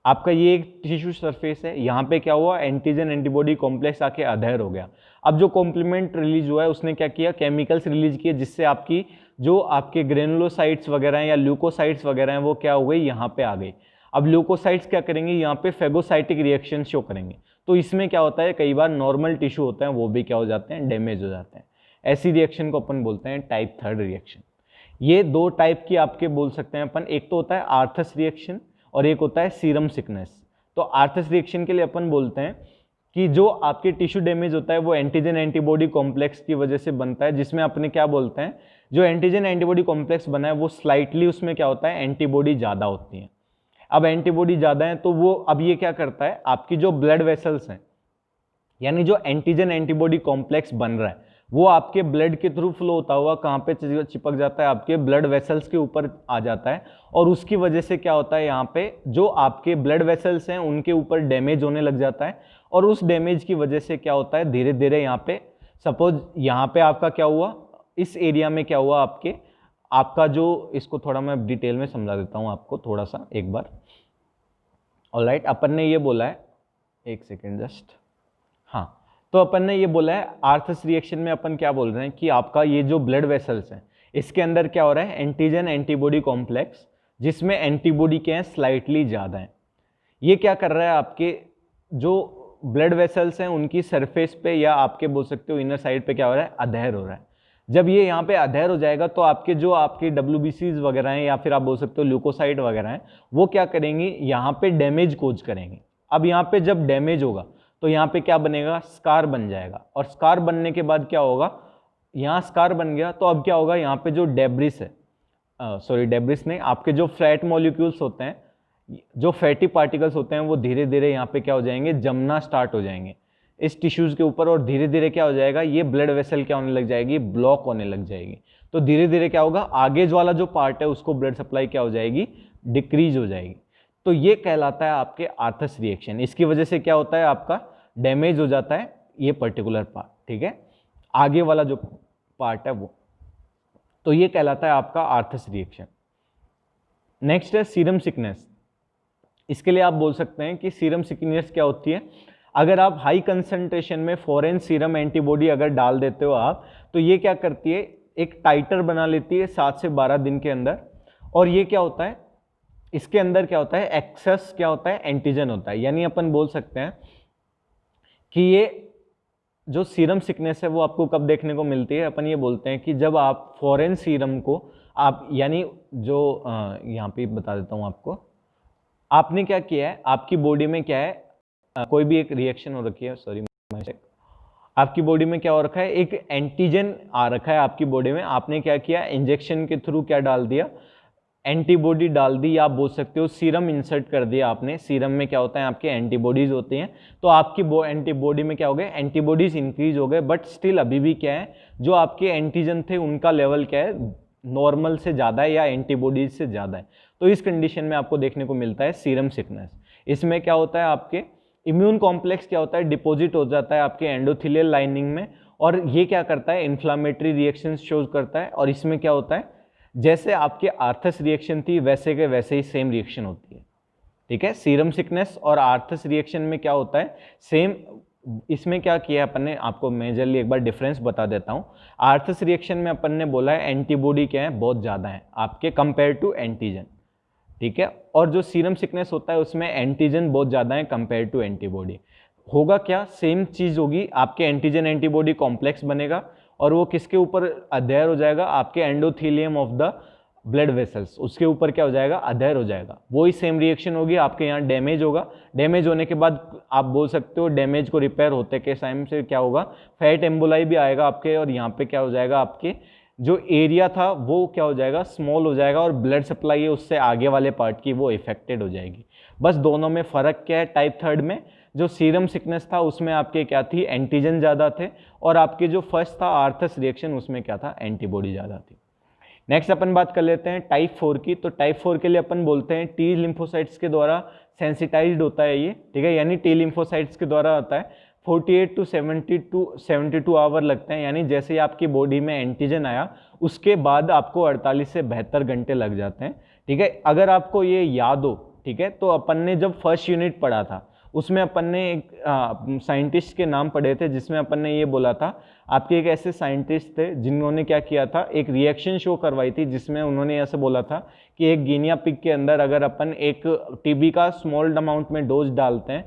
आपका ये एक टिश्यू सरफेस है, यहाँ पे क्या हुआ, एंटीजन एंटीबॉडी कॉम्प्लेक्स आके अधेर हो गया। अब जो कॉम्प्लीमेंट रिलीज हुआ है उसने क्या किया, केमिकल्स रिलीज किए, जिससे आपकी जो आपके ग्रेनुलोसाइट्स वगैरह हैं या ल्यूकोसाइट्स वगैरह हैं वो क्या हो गई, यहाँ पे आ गई। अब ल्यूकोसाइट्स क्या करेंगे, यहाँ पे फेगोसाइटिक रिएक्शन शो करेंगे। तो इसमें क्या होता है, कई बार नॉर्मल टिश्यू होते हैं वो भी क्या हो जाते हैं, डैमेज हो जाते हैं। ऐसी रिएक्शन को अपन बोलते हैं टाइप थर्ड रिएक्शन। ये दो टाइप की आपके बोल सकते हैं अपन, एक तो होता है आर्थस रिएक्शन और एक होता है सीरम सिकनेस। तो आर्थस रिएक्शन के लिए अपन बोलते हैं कि जो आपके टिश्यू डैमेज होता है वो एंटीजन एंटीबॉडी कॉम्प्लेक्स की वजह से बनता है, जिसमें अपने क्या बोलते हैं, जो एंटीजन एंटीबॉडी कॉम्प्लेक्स बना है वो स्लाइटली उसमें क्या होता है, एंटीबॉडी ज़्यादा होती है। अब एंटीबॉडी ज़्यादा है तो वो अब ये क्या करता है, आपकी जो ब्लड वेसल्स हैं, यानी जो एंटीजन एंटीबॉडी कॉम्प्लेक्स बन रहा है वो आपके ब्लड के थ्रू फ्लो होता हुआ कहाँ पे चिपक जाता है, आपके ब्लड वेसल्स के ऊपर आ जाता है। और उसकी वजह से क्या होता है, यहाँ पे जो आपके ब्लड वेसल्स हैं उनके ऊपर डैमेज होने लग जाता है। और उस डैमेज की वजह से क्या होता है, धीरे धीरे यहाँ पे सपोज यहाँ पे आपका क्या हुआ, इस एरिया में क्या हुआ आपके, आपका जो, इसको थोड़ा मैं डिटेल में समझा देता हूँ आपको थोड़ा सा एक बार। ऑलराइट, अपन ने ये बोला है, एक सेकेंड जस्ट, हाँ, तो अपन ने ये बोला है आर्थस रिएक्शन में अपन क्या बोल रहे हैं कि आपका ये जो ब्लड वेसल्स हैं इसके अंदर क्या हो रहा है, एंटीजन एंटीबॉडी कॉम्प्लेक्स, जिसमें एंटीबॉडी के हैं स्लाइटली ज़्यादा हैं। ये क्या कर रहा है, आपके जो ब्लड वेसल्स हैं उनकी सरफेस पे या आपके बोल सकते हो इनर साइड पे क्या हो रहा है, अधेर हो रहा है। जब ये यहाँ पे अधेर हो जाएगा तो आपके जो आपके WBCs वगैरह हैं या फिर आप बोल सकते हो ल्यूकोसाइट वगैरह हैं, वो क्या करेंगी, यहाँ पे डैमेज कोज करेंगे। अब यहाँ पे जब डैमेज होगा तो यहाँ पे क्या बनेगा, स्कार बन जाएगा। और स्कार बनने के बाद क्या होगा, यहाँ स्कार बन गया तो अब क्या होगा, यहाँ पे जो डेब्रिस है, सॉरी डेब्रिस नहीं, आपके जो फैट मॉलिक्यूल्स होते हैं, जो फैटी पार्टिकल्स होते हैं, वो धीरे धीरे यहाँ पे क्या हो जाएंगे, जमना स्टार्ट हो जाएंगे इस टिश्यूज के ऊपर। और धीरे धीरे क्या हो जाएगा, ये ब्लड वेसल क्या होने लग जाएगी, ब्लॉक होने लग जाएगी। तो धीरे धीरे क्या होगा, आगे जो वाला जो पार्ट है उसको ब्लड सप्लाई क्या हो जाएगी, डिक्रीज हो जाएगी। तो ये कहलाता है आपके आर्थस रिएक्शन। इसकी वजह से क्या होता है, आपका डैमेज हो जाता है ये पर्टिकुलर पार्ट, ठीक है, आगे वाला जो पार्ट है वो। तो ये कहलाता है आपका आर्थस रिएक्शन। नेक्स्ट है सीरम सिकनेस। इसके लिए आप बोल सकते हैं कि सीरम सिकनेस क्या होती है, अगर आप हाई कंसंट्रेशन में फॉरेन सीरम एंटीबॉडी अगर डाल देते हो आप, तो ये क्या करती है, एक टाइटर बना लेती है 7 से 12 दिन के अंदर। और ये क्या होता है, इसके अंदर क्या होता है, एक्सेस क्या होता है, एंटीजन होता है। यानी अपन बोल सकते हैं कि ये जो सीरम सिकनेस है वो आपको कब देखने को मिलती है, अपन ये बोलते हैं कि जब आप फॉरेन सीरम को आप, यानी जो यहाँ पे बता देता हूँ आपको, आपने क्या किया है, आपकी बॉडी में क्या है, कोई भी एक रिएक्शन हो रखी है, सॉरी आपकी बॉडी में क्या हो रखा है, एक एंटीजन आ रखा है आपकी बॉडी में। आपने क्या किया, इंजेक्शन के थ्रू क्या डाल दिया, एंटीबॉडी डाल दी, या आप बोल सकते हो सीरम इंसर्ट कर दिया आपने। सीरम में क्या होता है, आपके एंटीबॉडीज होते हैं, तो आपकी एंटीबॉडी में क्या हो गए, एंटीबॉडीज इंक्रीज हो गए, बट स्टिल अभी भी क्या है, जो आपके एंटीजन थे उनका लेवल क्या है, नॉर्मल से ज़्यादा है या एंटीबॉडीज से ज़्यादा है। तो इस कंडीशन में आपको देखने को मिलता है सीरम सिकनेस। इसमें क्या होता है, आपके इम्यून कॉम्प्लेक्स क्या होता है, डिपॉजिट हो जाता है आपके एंडोथेलियल लाइनिंग में, और ये क्या करता है, इन्फ्लामेटरी रिएक्शंस शोज करता है। और इसमें क्या होता है, जैसे आपके आर्थस रिएक्शन थी वैसे के वैसे ही सेम रिएक्शन होती है, ठीक है। सीरम सिकनेस और आर्थस रिएक्शन में क्या होता है, सेम। इसमें क्या किया अपन ने, आपको मेजरली एक बार डिफरेंस बता देता हूँ। आर्थस रिएक्शन में अपन ने बोला है एंटीबॉडी क्या है, बहुत ज़्यादा है आपके कंपेयर टू एंटीजन, ठीक है। और जो सीरम सिकनेस होता है उसमें एंटीजन बहुत ज़्यादा है कंपेयर टू एंटीबॉडी। होगा क्या, सेम चीज़ होगी, आपके एंटीजन एंटीबॉडी कॉम्प्लेक्स बनेगा और वो किसके ऊपर अधेयर हो जाएगा, आपके endothelium of the blood vessels, उसके ऊपर क्या हो जाएगा, अधेयर हो जाएगा। वही सेम रिएक्शन होगी, आपके यहाँ डैमेज होगा। डैमेज होने के बाद आप बोल सकते हो डैमेज को रिपेयर होते के टाइम से क्या होगा, फैट एम्बोलाई भी आएगा आपके, और यहाँ पे क्या हो जाएगा, आपके जो एरिया था वो क्या हो जाएगा, स्मॉल हो जाएगा, और ब्लड सप्लाई है उससे आगे वाले पार्ट की वो इफेक्टेड हो जाएगी। बस दोनों में फ़र्क क्या है, टाइप 3 में जो सीरम सिकनेस था उसमें आपके क्या थी, एंटीजन ज़्यादा थे, और आपके जो फर्स्ट था आर्थस रिएक्शन उसमें क्या था, एंटीबॉडी ज़्यादा थी। नेक्स्ट अपन बात कर लेते हैं टाइप 4 की। तो टाइप 4 के लिए अपन बोलते हैं टी लिम्फोसाइट्स के द्वारा सेंसिटाइज्ड होता है ये, ठीक है, यानी टी लिम्फोसाइट्स के द्वारा आता है। 48 टू 72 आवर लगते हैं, यानी जैसे ही आपकी बॉडी में एंटीजन आया उसके बाद आपको 48 से 72 घंटे लग जाते हैं, ठीक है। अगर आपको ये याद हो, ठीक है, तो अपन ने जब फर्स्ट यूनिट पढ़ा था उसमें अपन ने एक साइंटिस्ट के नाम पढ़े थे, जिसमें अपन ने ये बोला था, आपके एक ऐसे साइंटिस्ट थे जिन्होंने क्या किया था, एक रिएक्शन शो करवाई थी, जिसमें उन्होंने ऐसे बोला था कि एक गिनिया पिग के अंदर अगर अपन एक टीबी का स्मॉल अमाउंट में डोज डालते हैं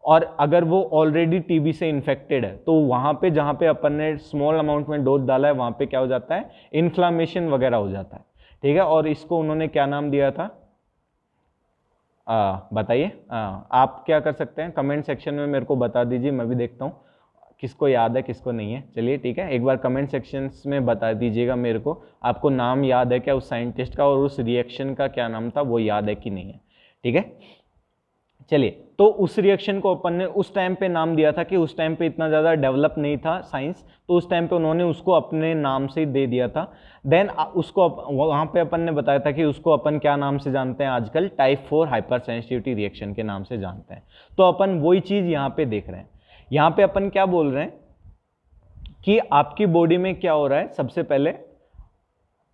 और अगर वो ऑलरेडी टीबी से इन्फेक्टेड है, तो वहाँ पे जहाँ पे अपन ने स्मॉल अमाउंट में डोज डाला है वहाँ पे क्या हो जाता है, इन्फ्लामेशन वगैरह हो जाता है, ठीक है। और इसको उन्होंने क्या नाम दिया था, बताइए। आप क्या कर सकते हैं, कमेंट सेक्शन में मेरे को बता दीजिए, मैं भी देखता हूँ किसको याद है किसको नहीं है। चलिए ठीक है, एक बार कमेंट सेक्शंस में बता दीजिएगा मेरे को, आपको नाम याद है क्या उस साइंटिस्ट का, और उस रिएक्शन का क्या नाम था वो याद है कि नहीं है, ठीक है। चलिए, तो उस रिएक्शन को अपन ने उस टाइम पे नाम दिया था कि उस टाइम पे इतना ज़्यादा डेवलप नहीं था साइंस, तो उस टाइम पे उन्होंने उसको अपने नाम से ही दे दिया था। देन उसको वहाँ पे अपन ने बताया था कि उसको अपन क्या नाम से जानते हैं आजकल, टाइप 4 हाइपर सेंसिटिविटी रिएक्शन के नाम से जानते हैं। तो अपन वही चीज़ यहाँ पे देख रहे हैं। यहाँ पे अपन क्या बोल रहे हैं कि आपकी बॉडी में क्या हो रहा है, सबसे पहले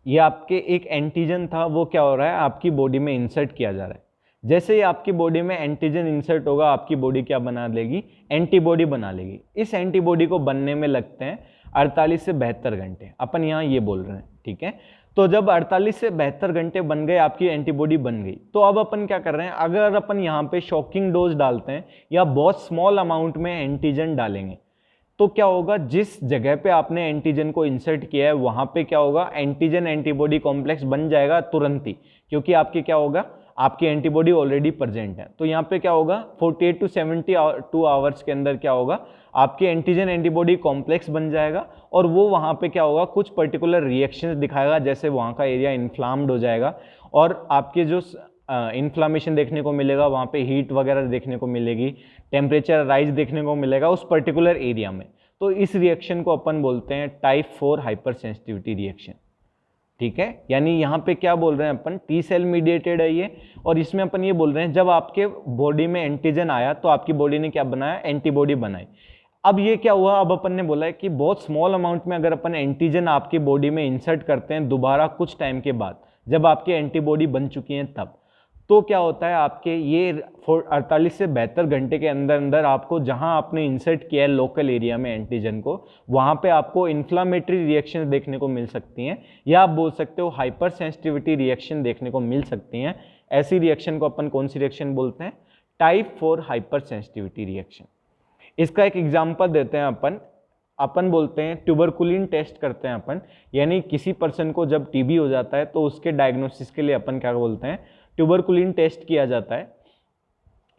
ये आपके एक एंटीजन था वो क्या हो रहा है, आपकी बॉडी में इंसर्ट किया जा रहा है। जैसे ही आपकी बॉडी में एंटीजन इंसर्ट होगा, आपकी बॉडी क्या बना लेगी, एंटीबॉडी बना लेगी। इस एंटीबॉडी को बनने में लगते हैं 48 से 72 घंटे, अपन यहाँ ये बोल रहे हैं, ठीक है। तो जब 48 से 72 घंटे बन गए, आपकी एंटीबॉडी बन गई, तो अब अपन क्या कर रहे हैं, अगर अपन यहाँ पे शॉकिंग डोज डालते हैं या बहुत स्मॉल अमाउंट में एंटीजन डालेंगे, तो क्या होगा, जिस जगह पे आपने एंटीजन को इंसर्ट किया है वहां पे क्या होगा, एंटीजन एंटीबॉडी कॉम्प्लेक्स बन जाएगा तुरंत ही, क्योंकि आपके क्या होगा, आपकी एंटीबॉडी ऑलरेडी प्रेजेंट है। तो यहाँ पे क्या होगा, 48 टू 72 आवर्स के अंदर क्या होगा, आपके एंटीजन एंटीबॉडी कॉम्प्लेक्स बन जाएगा और वो वहाँ पे क्या होगा, कुछ पर्टिकुलर रिएक्शंस दिखाएगा, जैसे वहाँ का एरिया इन्फ्लाम्ड हो जाएगा और आपके जो इन्फ्लामेशन देखने को मिलेगा, वहाँ पे हीट वगैरह देखने को मिलेगी, टेम्परेचर राइज देखने को मिलेगा उस पर्टिकुलर एरिया में। तो इस रिएक्शन को अपन बोलते हैं टाइप 4 हाइपर सेंसिटिविटी रिएक्शन। ठीक है, यानी यहाँ पे क्या बोल रहे हैं अपन, टी सेल मीडिएटेड है ये, और इसमें अपन ये बोल रहे हैं जब आपके बॉडी में एंटीजन आया तो आपकी बॉडी ने क्या बनाया, एंटीबॉडी बनाई। अब ये क्या हुआ, अब अपन ने बोला है कि बहुत स्मॉल अमाउंट में अगर अपन एंटीजन आपकी बॉडी में इंसर्ट करते हैं दोबारा कुछ टाइम के बाद, जब आपकी एंटीबॉडी बन चुकी है तब, तो क्या होता है, आपके ये 48 से 72 घंटे के अंदर अंदर आपको जहां आपने इंसर्ट किया है लोकल एरिया में एंटीजन को, वहां पे आपको इन्फ्लामेटरी रिएक्शन देखने को मिल सकती हैं, या आप बोल सकते हो हाइपर सेंसिटिविटी रिएक्शन देखने को मिल सकती हैं। ऐसी रिएक्शन को अपन कौन सी रिएक्शन बोलते हैं, टाइप 4 हाइपर सेंसिटिविटी रिएक्शन। इसका एक एग्जाम्पल देते हैं अपन बोलते हैं ट्यूबरकुलिन टेस्ट करते हैं अपन, यानी किसी पर्सन को जब टीबी हो जाता है तो उसके डायग्नोसिस के लिए अपन क्या बोलते हैं, ट्यूबरकुलिन टेस्ट किया जाता है।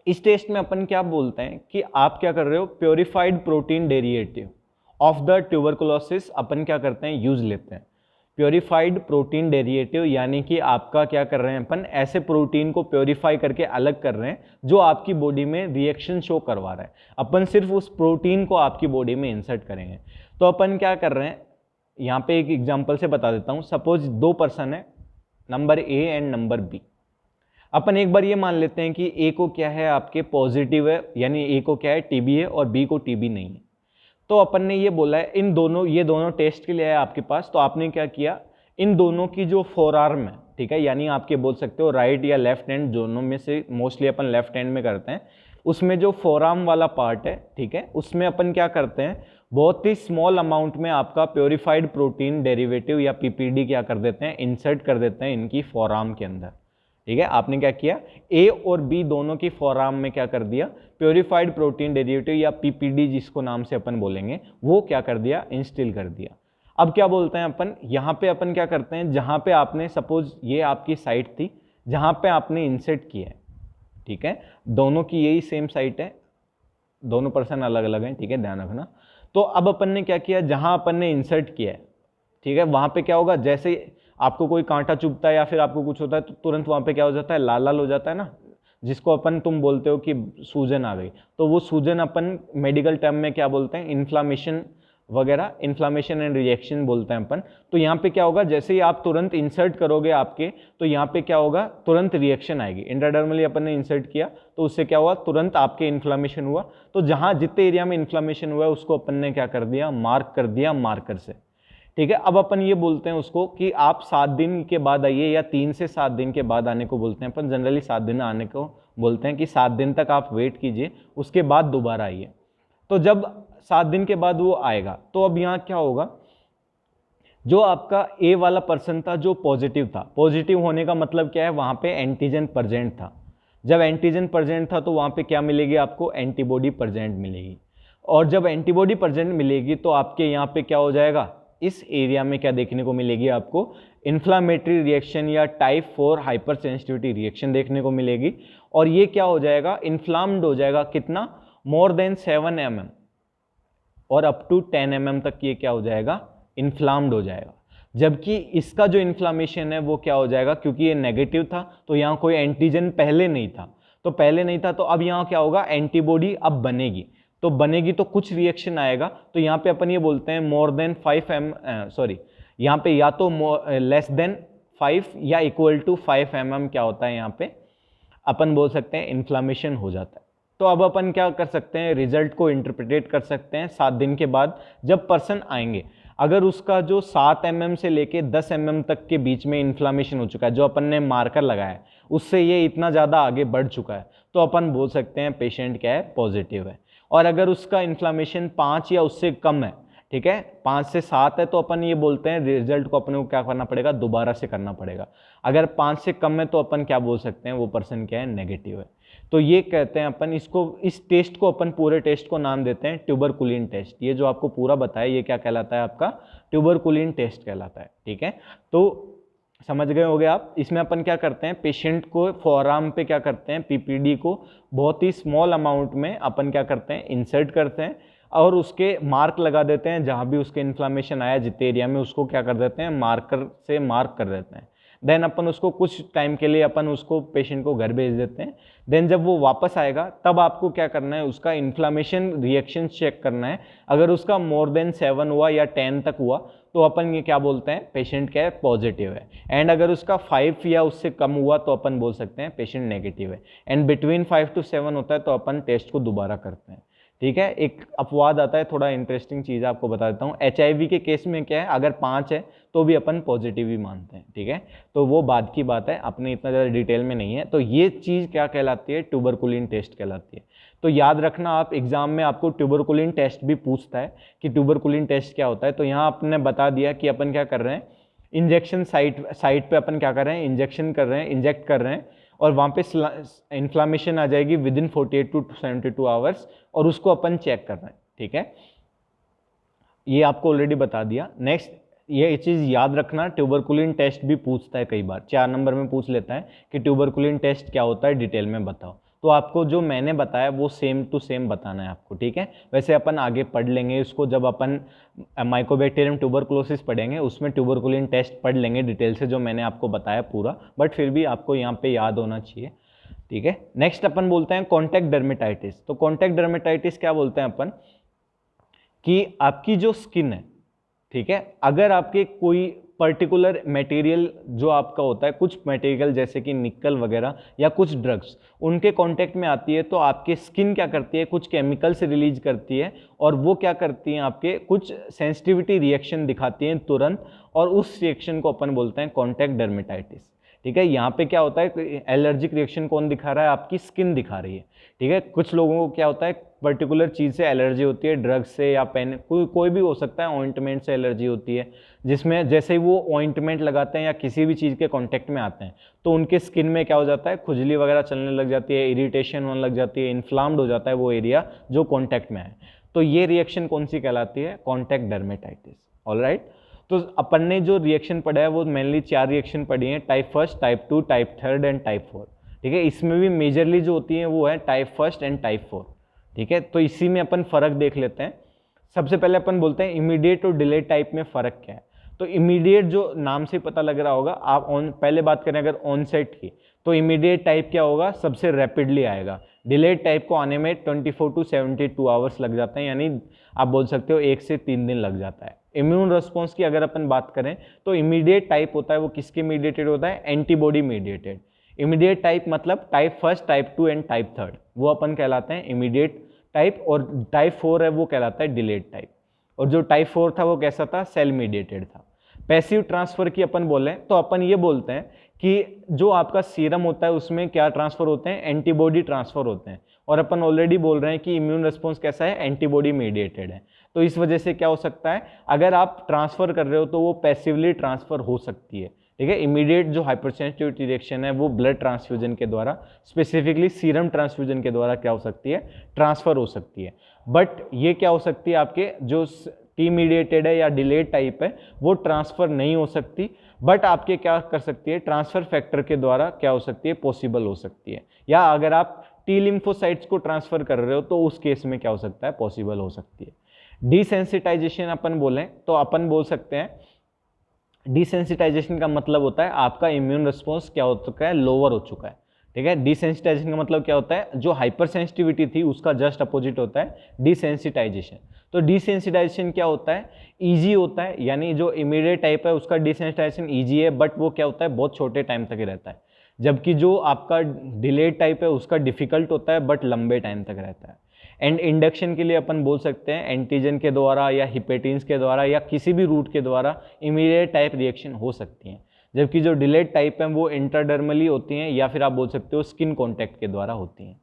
इस टेस्ट में अपन क्या बोलते हैं कि आप क्या कर रहे हो, purified protein derivative of the tuberculosis अपन क्या करते हैं, यूज लेते हैं। प्योरीफाइड प्रोटीन डेरिवेटिव यानी कि आपका क्या कर रहे हैं अपन, ऐसे प्रोटीन को प्योरीफाई करके अलग कर रहे हैं जो आपकी बॉडी में रिएक्शन शो करवा रहा है। अपन सिर्फ उस प्रोटीन को आपकी बॉडी में इंसर्ट करेंगे। तो अपन क्या कर रहे हैं, यहाँ पे एक एग्जाम्पल से बता देता हूँ। सपोज 2 पर्सन है, number A and number B. अपन एक बार ये मान लेते हैं कि ए को क्या है, आपके पॉजिटिव है, यानी ए को क्या है, टीबी है, और बी को टीबी नहीं है। तो अपन ने ये बोला है ये दोनों टेस्ट के लिए है आपके पास। तो आपने क्या किया, इन दोनों की जो फोरआर्म है, ठीक है, यानी आपके बोल सकते हो राइट या लेफ्ट हैंड, दोनों में से मोस्टली अपन लेफ्ट हैंड में करते हैं, उसमें जो फोरआर्म वाला पार्ट है, ठीक है, उसमें अपन क्या करते हैं, बहुत ही स्मॉल अमाउंट में आपका प्योरीफाइड प्रोटीन डेरिवेटिव या पीपीडी क्या कर देते हैं, इंसर्ट कर देते हैं इनकी फोरआर्म के अंदर। ठीक है, आपने क्या किया, ए और बी दोनों की फोरआर्म में क्या कर दिया, प्योरीफाइड प्रोटीन डेरिवेटिव या पीपीडी जिसको नाम से अपन बोलेंगे, वो क्या कर दिया, इंस्टिल कर दिया। अब क्या बोलते हैं अपन, यहाँ पे अपन क्या करते हैं, जहाँ पे आपने सपोज ये आपकी साइट थी जहाँ पे आपने इंसर्ट किया है, ठीक है, दोनों की यही सेम साइट है, दोनों पर्सन अलग अलग हैं, ठीक है, ध्यान रखना। तो अब अपन ने क्या किया, जहाँ अपन ने इंसर्ट किया है, ठीक है, वहाँ पे क्या होगा, जैसे आपको कोई कांटा चुभता है या फिर आपको कुछ होता है तो तुरंत वहाँ पे क्या हो जाता है, लाल लाल हो जाता है ना, जिसको अपन तुम बोलते हो कि सूजन आ गई। तो वो सूजन अपन मेडिकल टर्म में क्या बोलते हैं, इन्फ्लामेशन वगैरह, इन्फ्लामेशन एंड रिएक्शन बोलते हैं अपन। तो यहाँ पे क्या होगा, जैसे ही आप तुरंत इंसर्ट करोगे आपके, तो यहाँ पे क्या होगा, तुरंत रिएक्शन आएगी। इंट्राडर्मली अपन ने इंसर्ट किया तो उससे क्या हुआ, तुरंत आपके इन्फ्लामेशन हुआ। तो जहाँ जितने एरिया में इन्फ्लामेशन हुआ है उसको अपन ने क्या कर दिया, मार्क कर दिया मार्कर से। ठीक है, अब अपन ये बोलते हैं उसको कि आप 7 दिन के बाद आइए, या 3 से 7 दिन के बाद आने को बोलते हैं अपन, जनरली 7 दिन आने को बोलते हैं कि 7 दिन तक आप वेट कीजिए, उसके बाद दोबारा आइए। तो जब 7 दिन के बाद वो आएगा तो अब यहाँ क्या होगा, जो आपका ए वाला पर्सन था जो पॉजिटिव था, पॉजिटिव होने का मतलब क्या है, वहाँ पे एंटीजन प्रेजेंट था। जब एंटीजन प्रेजेंट था तो वहाँ पे क्या मिलेगी आपको, एंटीबॉडी प्रेजेंट मिलेगी। और जब एंटीबॉडी प्रेजेंट मिलेगी तो आपके यहाँ पे क्या हो जाएगा, इस एरिया में क्या देखने को मिलेगी आपको, इन्फ्लामेटरी रिएक्शन या टाइप 4 हाइपर सेंसिटिविटी रिएक्शन देखने को मिलेगी। और ये क्या हो जाएगा, इन्फ्लाम्ड हो जाएगा, कितना, मोर देन 7 mm और अप टू 10 mm तक ये क्या हो जाएगा, इन्फ्लाम्ड हो जाएगा। जबकि इसका जो इन्फ्लामेशन है वो क्या हो जाएगा, क्योंकि ये नेगेटिव था तो यहाँ कोई एंटीजन पहले नहीं था, तो अब यहाँ क्या होगा, एंटीबॉडी अब बनेगी। तो बनेगी तो कुछ रिएक्शन आएगा। तो यहाँ पे अपन ये बोलते हैं मोर देन 5 mm, यहाँ पे या तो लेस देन 5 या इक्वल टू 5 mm क्या होता है, यहाँ पे अपन बोल सकते हैं इन्फ्लामेशन हो जाता है। तो अब अपन क्या कर सकते हैं, रिजल्ट को इंटरप्रिटेट कर सकते हैं 7 दिन के बाद जब पर्सन आएंगे। अगर उसका जो 7 mm से लेके 10 mm तक के बीच में इन्फ्लामेशन हो चुका है, जो अपन ने मार्कर लगाया है उससे ये इतना ज़्यादा आगे बढ़ चुका है, तो अपन बोल सकते हैं पेशेंट क्या है, पॉजिटिव है। और अगर उसका इन्फ्लामेशन 5 या उससे कम है, ठीक है। 5 से 7 है तो अपन ये बोलते हैं रिजल्ट को अपने को क्या करना पड़ेगा, दोबारा से करना पड़ेगा। अगर 5 से कम है तो अपन क्या बोल सकते हैं, वो पर्सन क्या है, नेगेटिव है। तो ये कहते हैं अपन इसको, इस टेस्ट को अपन पूरे टेस्ट को नाम देते हैं ट्यूबरकुलिन टेस्ट। ये जो आपको पूरा बताया ये क्या कहलाता है, आपका ट्यूबरकुलिन टेस्ट कहलाता है। ठीक है, तो समझ गए होगे आप। इसमें अपन क्या करते हैं, पेशेंट को फोरआर्म पे क्या करते हैं, पीपीडी को बहुत ही स्मॉल अमाउंट में अपन क्या करते हैं, इंसर्ट करते हैं और उसके मार्क लगा देते हैं। जहाँ भी उसके इन्फ्लामेशन आया जितने एरिया में, उसको क्या कर देते हैं, मार्कर से मार्क कर देते हैं। देन अपन उसको कुछ टाइम के लिए अपन उसको पेशेंट को घर भेज देते हैं। देन जब वो वापस आएगा तब आपको क्या करना है, उसका इन्फ्लामेशन रिएक्शन चेक करना है। अगर उसका मोर देन 7 हुआ या 10 तक हुआ तो अपन ये क्या बोलते हैं, पेशेंट क्या है, पॉजिटिव है। एंड अगर उसका 5 या उससे कम हुआ तो अपन बोल सकते हैं पेशेंट नेगेटिव है। एंड बिटवीन 5 to 7 होता है तो अपन टेस्ट को दोबारा करते हैं। ठीक है, एक अपवाद आता है, थोड़ा इंटरेस्टिंग चीज़ आपको बता देता हूँ। HIV के केस में क्या है, अगर 5 है तो भी अपन पॉजिटिव ही मानते हैं। ठीक है, तो वो बाद की बात है, अपने इतना ज़्यादा डिटेल में नहीं है। तो ये चीज़ क्या कहलाती है, ट्यूबरकुलिन टेस्ट कहलाती है। तो याद रखना, आप एग्जाम में आपको ट्यूबरकुलिन टेस्ट भी पूछता है कि ट्यूबरकुलिन टेस्ट क्या होता है। तो यहाँ आपने बता दिया कि अपन क्या कर रहे हैं, इंजेक्शन साइट पे अपन क्या कर रहे हैं, इंजेक्शन कर रहे हैं, इंजेक्ट कर रहे हैं और वहाँ पे इन्फ्लामेशन आ जाएगी विद इन 48 to 72 आवर्स और उसको अपन चेक कर रहे हैं। ठीक है, ये आपको ऑलरेडी बता दिया। नेक्स्ट ये चीज़ याद रखना, ट्यूबरकुलिन टेस्ट भी पूछता है कई बार, 4 नंबर में पूछ लेता है कि ट्यूबरकुलिन टेस्ट क्या होता है, डिटेल में बताओ। तो आपको जो मैंने बताया वो सेम टू सेम बताना है आपको। ठीक है, वैसे अपन आगे पढ़ लेंगे इसको, जब अपन माइकोबैक्टीरियम ट्यूबरकुलोसिस पढ़ेंगे उसमें ट्यूबरकुलिन टेस्ट पढ़ लेंगे डिटेल से, जो मैंने आपको बताया पूरा, बट फिर भी आपको यहाँ पे याद होना चाहिए। ठीक है, नेक्स्ट अपन बोलते हैं कॉन्टैक्ट डर्मेटाइटिस। तो कॉन्टैक्ट डर्मेटाइटिस क्या बोलते हैं अपन, कि आपकी जो स्किन है, ठीक है, अगर आपके कोई पर्टिकुलर मटेरियल जो आपका होता है, कुछ मटेरियल जैसे कि निकल वगैरह या कुछ ड्रग्स उनके कांटेक्ट में आती है तो आपकी स्किन क्या करती है, कुछ केमिकल्स रिलीज करती है और वो क्या करती हैं, आपके कुछ सेंसिटिविटी रिएक्शन दिखाती हैं तुरंत, और उस रिएक्शन को अपन बोलते हैं कॉन्टैक्ट डर्मेटाइटिस। ठीक है, यहाँ पे क्या होता है, एलर्जिक रिएक्शन कौन दिखा रहा है, आपकी स्किन दिखा रही है। ठीक है, कुछ लोगों को क्या होता है, पर्टिकुलर चीज़ से एलर्जी होती है, ड्रग्स से या पेन, कोई भी हो सकता है, ऑइंटमेंट से एलर्जी होती है, जिसमें जैसे ही वो ऑइंटमेंट लगाते हैं या किसी भी चीज़ के कांटेक्ट में आते हैं तो उनके स्किन में क्या हो जाता है, खुजली वगैरह चलने लग जाती है, इरिटेशन होने लग जाती है, इन्फ्लाम्ड हो जाता है वो एरिया जो कॉन्टैक्ट में है। तो ये रिएक्शन कौन सी कहलाती है, कॉन्टैक्ट डर्मेटाइटिस। ऑलराइट, तो अपन ने जो रिएक्शन पढ़ा है वो मेनली 4 रिएक्शन पढ़ी हैं, type 1, type 2, type 3 and type 4। ठीक है, इसमें भी मेजरली जो होती है वो है टाइप 1 एंड टाइप 4। ठीक है, तो इसी में अपन फर्क देख लेते हैं। सबसे पहले अपन बोलते हैं इमीडिएट और डिलेड टाइप में फर्क क्या है। तो इमीडिएट जो नाम से पता लग रहा होगा, आप पहले बात करें अगर ऑनसेट की, तो इमीडिएट टाइप क्या होगा, सबसे रैपिडली आएगा। डिलेड टाइप को आने में 24 to 72 आवर्स लग जाते हैं, यानी आप बोल सकते हो 1 से 3 दिन लग जाता है। इम्यून रिस्पॉन्स की अगर अपन बात करें तो इमीडिएट टाइप होता है वो किसके मीडिएटेड होता है, एंटीबॉडी मीडिएटेड। इमीडिएट टाइप मतलब टाइप 1, टाइप 2 एंड टाइप 3, वो अपन कहलाते हैं इमीडिएट टाइप, और टाइप 4 है वो कहलाता है डिलेड टाइप। और जो टाइप 4 था वो कैसा था, सेल मीडिएटेड था। पैसिव ट्रांसफर की अपन बोलें तो अपन ये बोलते हैं कि जो आपका सीरम होता है उसमें क्या ट्रांसफर होते हैं, एंटीबॉडी ट्रांसफर होते हैं, और अपन ऑलरेडी बोल रहे हैं कि इम्यून रिस्पॉन्स कैसा है, एंटीबॉडी मीडिएटेड है। तो इस वजह से क्या हो सकता है, अगर आप ट्रांसफर कर रहे हो तो वो पैसिवली ट्रांसफर हो सकती है। ठीक है, इमीडिएट जो हाइपरसेंसिटिविटी रिएक्शन है वो ब्लड ट्रांसफ्यूजन के द्वारा, स्पेसिफिकली सीरम ट्रांसफ्यूजन के द्वारा क्या हो सकती है, ट्रांसफर हो सकती है। बट ये क्या हो सकती है, आपके जो टी मीडिएटेड है या डिलेड टाइप है वो ट्रांसफर नहीं हो सकती, बट आपके क्या कर सकती है, ट्रांसफर फैक्टर के द्वारा क्या हो सकती है, पॉसिबल हो सकती है। या अगर आप टी लिम्फोसाइट्स को ट्रांसफर कर रहे हो तो उस केस में क्या हो सकता है, पॉसिबल हो सकती है। डिसेंसिटाइजेशन अपन बोलें तो अपन बोल सकते हैं, डिसेंसिटाइजेशन का मतलब होता है आपका इम्यून रिस्पॉन्स क्या हो चुका है, लोअर हो चुका है। ठीक है, डिसेंसिटाइजेशन का मतलब क्या होता है, जो हाइपर सेंसिटिविटी थी उसका जस्ट अपोजिट होता है डिसेंसिटाइजेशन। तो डिसेंसिटाइजेशन क्या होता है, ईजी होता है, यानी जो इमीडिएट टाइप है उसका डिसेंसिटाइजेशन ईजी है, बट वो क्या होता है, बहुत छोटे टाइम तक ही रहता है। जबकि जो आपका डिलेड टाइप है उसका डिफिकल्ट होता है बट लंबे टाइम तक रहता है। एंड इंडक्शन के लिए अपन बोल सकते हैं एंटीजन के द्वारा या हिपेटिन्स के द्वारा या किसी भी रूट के द्वारा इमीडिएट टाइप रिएक्शन हो सकती हैं, जबकि जो डिलेड टाइप है वो इंट्राडर्मली होती हैं या फिर आप बोल सकते हो स्किन कॉन्टैक्ट के द्वारा होती हैं।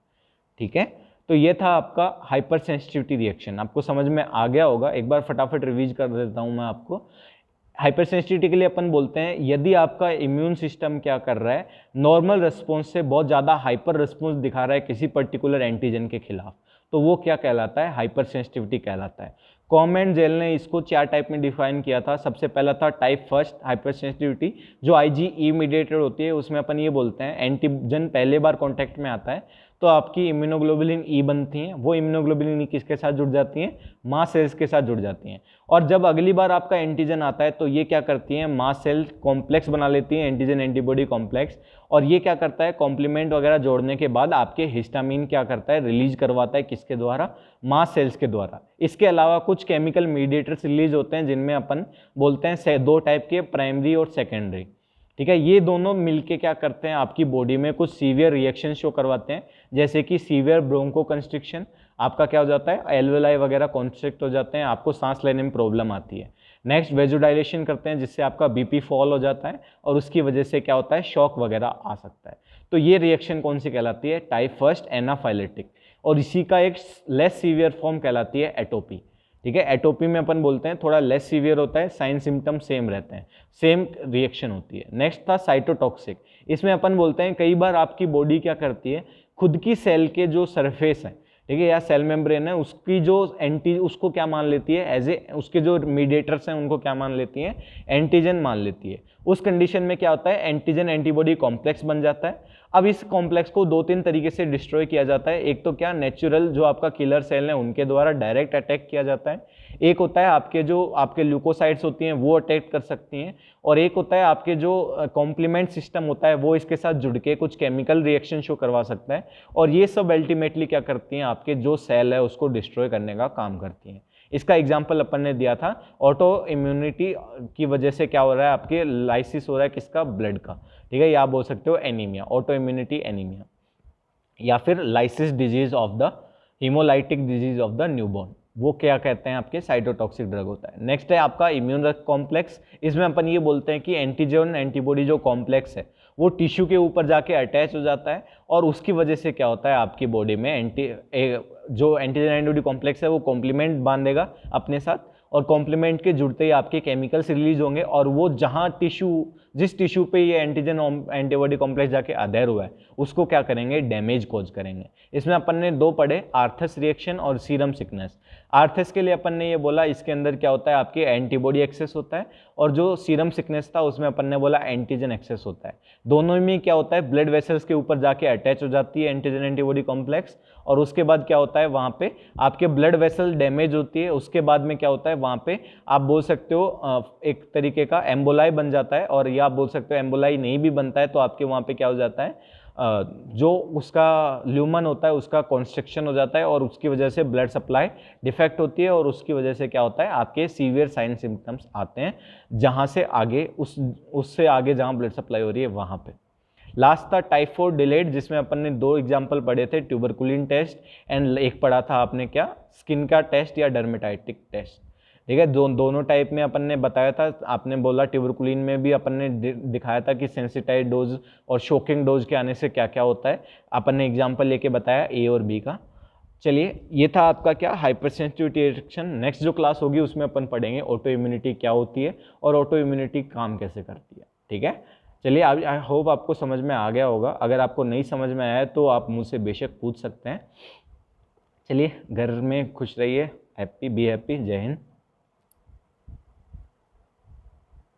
ठीक है, तो ये था आपका हाइपर सेंसिटिविटी रिएक्शन। आपको समझ में आ गया होगा, एक बार फटाफट रिवीज कर देता हूँ मैं आपको। हाइपर सेंसिटिविटी के लिए अपन बोलते हैं यदि आपका इम्यून सिस्टम क्या कर रहा है, नॉर्मल रिस्पॉन्स से बहुत ज़्यादा हाइपर रिस्पॉन्स दिखा रहा है किसी पर्टिकुलर एंटीजन के खिलाफ, तो वो क्या कहलाता है, हाइपर सेंसिटिविटी कहलाता है। कॉम एंड जेल ने इसको 4 टाइप में डिफाइन किया था। सबसे पहला था टाइप फर्स्ट हाइपर सेंसिटिविटी, जो IgE मीडिएटेड होती है। उसमें अपन ये बोलते हैं एंटीजन पहले बार कॉन्टैक्ट में आता है तो आपकी इम्यूनोग्लोबुलिन ई बनती हैं, वो इम्यूनोग्लोबुलिन ई किसके साथ जुड़ जाती हैं, मास सेल्स के साथ जुड़ जाती हैं। और जब अगली बार आपका एंटीजन आता है तो ये क्या करती हैं, मास सेल कॉम्प्लेक्स बना लेती हैं, एंटीजन एंटीबॉडी कॉम्प्लेक्स। और ये क्या करता है, कॉम्प्लीमेंट वगैरह जोड़ने के बाद आपके हिस्टामिन क्या करता है, रिलीज करवाता है, किसके द्वारा, मास सेल्स के द्वारा। इसके अलावा कुछ केमिकल मीडिएटर्स रिलीज होते हैं जिनमें अपन बोलते हैं 2 टाइप के, प्राइमरी और सेकेंडरी। ठीक है, ये दोनों मिलके क्या करते हैं, आपकी बॉडी में कुछ सीवियर रिएक्शन शो करवाते हैं, जैसे कि सीवियर ब्रोंको कंस्ट्रिक्शन, आपका क्या हो जाता है, एल्वेलाई वगैरह कॉन्स्ट्रिक्ट हो जाते हैं, आपको सांस लेने में प्रॉब्लम आती है। नेक्स्ट वेजोडाइलेशन करते हैं जिससे आपका बीपी फॉल हो जाता है और उसकी वजह से क्या होता है, शॉक वगैरह आ सकता है। तो ये रिएक्शन कौन सी कहलाती है, टाइप फर्स्ट एनाफाइलेटिक। और इसी का एक लेस सीवियर फॉर्म कहलाती है एटोपी। ठीक है, एटोपी में अपन बोलते हैं थोड़ा लेस सीवियर होता है, साइन सिम्टम सेम रहते हैं, सेम रिएक्शन होती है। नेक्स्ट था साइटोटॉक्सिक। इसमें अपन बोलते हैं कई बार आपकी बॉडी क्या करती है, खुद की सेल के जो सरफेस है, ठीक है, या सेल मेम्ब्रेन है, उसकी जो उसको क्या मान लेती है, एज ए उसके जो मीडिएटर्स हैं उनको क्या मान लेती है, एंटीजन मान लेती है। उस कंडीशन में क्या होता है, एंटीजन एंटीबॉडी कॉम्प्लेक्स बन जाता है। अब इस कॉम्प्लेक्स को 2-3 तरीके से डिस्ट्रॉय किया जाता है। एक तो क्या, नेचुरल जो आपका किलर सेल है उनके द्वारा डायरेक्ट अटैक किया जाता है। एक होता है आपके जो आपके ल्यूकोसाइट्स होती हैं वो अटैक कर सकती हैं। और एक होता है आपके जो कॉम्प्लीमेंट सिस्टम होता है वो इसके साथ जुड़ के कुछ केमिकल रिएक्शन शो करवा सकता है। और ये सब अल्टीमेटली क्या करती हैं, आपके जो सेल है उसको डिस्ट्रॉय करने का काम करती हैं। इसका एग्जाम्पल अपन ने दिया था, ऑटो इम्यूनिटी की वजह से क्या हो रहा है, आपके लाइसिस हो रहा है किसका, ब्लड का। ठीक है, या आप बोल सकते हो एनीमिया, ऑटो इम्यूनिटी एनीमिया, या फिर lysis disease of the haemolytic disease of the newborn, वो क्या कहते हैं, आपके साइटोटॉक्सिक ड्रग होता है। नेक्स्ट है आपका इम्यून कॉम्प्लेक्स। इसमें अपन ये बोलते हैं कि एंटीजन एंटीबॉडी जो कॉम्प्लेक्स है वो टिश्यू के ऊपर जाके अटैच हो जाता है और उसकी वजह से क्या होता है, आपकी बॉडी में जो एंटीजन एंटीबॉडी कॉम्प्लेक्स है वो कॉम्प्लीमेंट बांधेगा अपने साथ, और कॉम्प्लीमेंट के जुड़ते ही आपके केमिकल्स रिलीज होंगे और वो जिस टिश्यू पे ये एंटीजन एंटीबॉडी कॉम्प्लेक्स जाके अधेर हुआ है उसको क्या करेंगे, डैमेज कॉज करेंगे। इसमें अपन ने 2 पढ़े, आर्थस रिएक्शन और सीरम सिकनेस। आर्थस के लिए अपन ने ये बोला इसके अंदर क्या होता है, आपके एंटीबॉडी एक्सेस होता है, और जो सीरम सिकनेस था उसमें अपन ने बोला एंटीजन एक्सेस होता है। दोनों में क्या होता है, ब्लड वेसल्स के ऊपर जाके अटैच हो जाती है एंटीजन एंटीबॉडी कॉम्प्लेक्स, और उसके बाद क्या होता है, वहाँ पे आपके ब्लड वेसल डैमेज होती है। उसके बाद में क्या होता है, वहाँ पे आप बोल सकते हो एक तरीके का एम्बोलाई बन जाता है, और या आप बोल सकते हो एम्बोलाई नहीं भी बनता है तो आपके वहाँ पे क्या हो जाता है, जो उसका ल्यूमन होता है उसका कॉन्स्ट्रिक्शन हो जाता है और उसकी वजह से ब्लड सप्लाई डिफेक्ट होती है, और उसकी वजह से क्या होता है, आपके सीवियर साइन सिम्टम्स आते हैं, जहाँ से आगे उससे आगे जहाँ ब्लड सप्लाई हो रही है वहाँ पे। लास्ट था टाइप 4 डिलेड, जिसमें अपन ने 2 एग्जाम्पल पढ़े थे, ट्यूबरकुलिन टेस्ट एंड एक पढ़ा था आपने क्या, स्किन का टेस्ट या डर्मेटाइटिक टेस्ट। ठीक है, दोनों टाइप में अपन ने बताया था। आपने बोला ट्यूबरकुलिन में भी अपन ने दिखाया था कि सेंसिटाइज डोज और शॉकिंग डोज के आने से क्या क्या होता है, अपन ने एग्जाम्पल लेके बताया ए और बी का। चलिए, ये था आपका क्या, हाइपर सेंसिटिविटी रिएक्शन। नेक्स्ट जो क्लास होगी उसमें अपन पढ़ेंगे ऑटो इम्यूनिटी क्या होती है और ऑटो इम्यूनिटी काम कैसे करती है। ठीक है, चलिए, आई होप आपको समझ में आ गया होगा। अगर आपको नहीं समझ में आया तो आप मुझसे बेशक पूछ सकते हैं। चलिए, घर में खुश रहिए, बी हैप्पी, जय हिंद।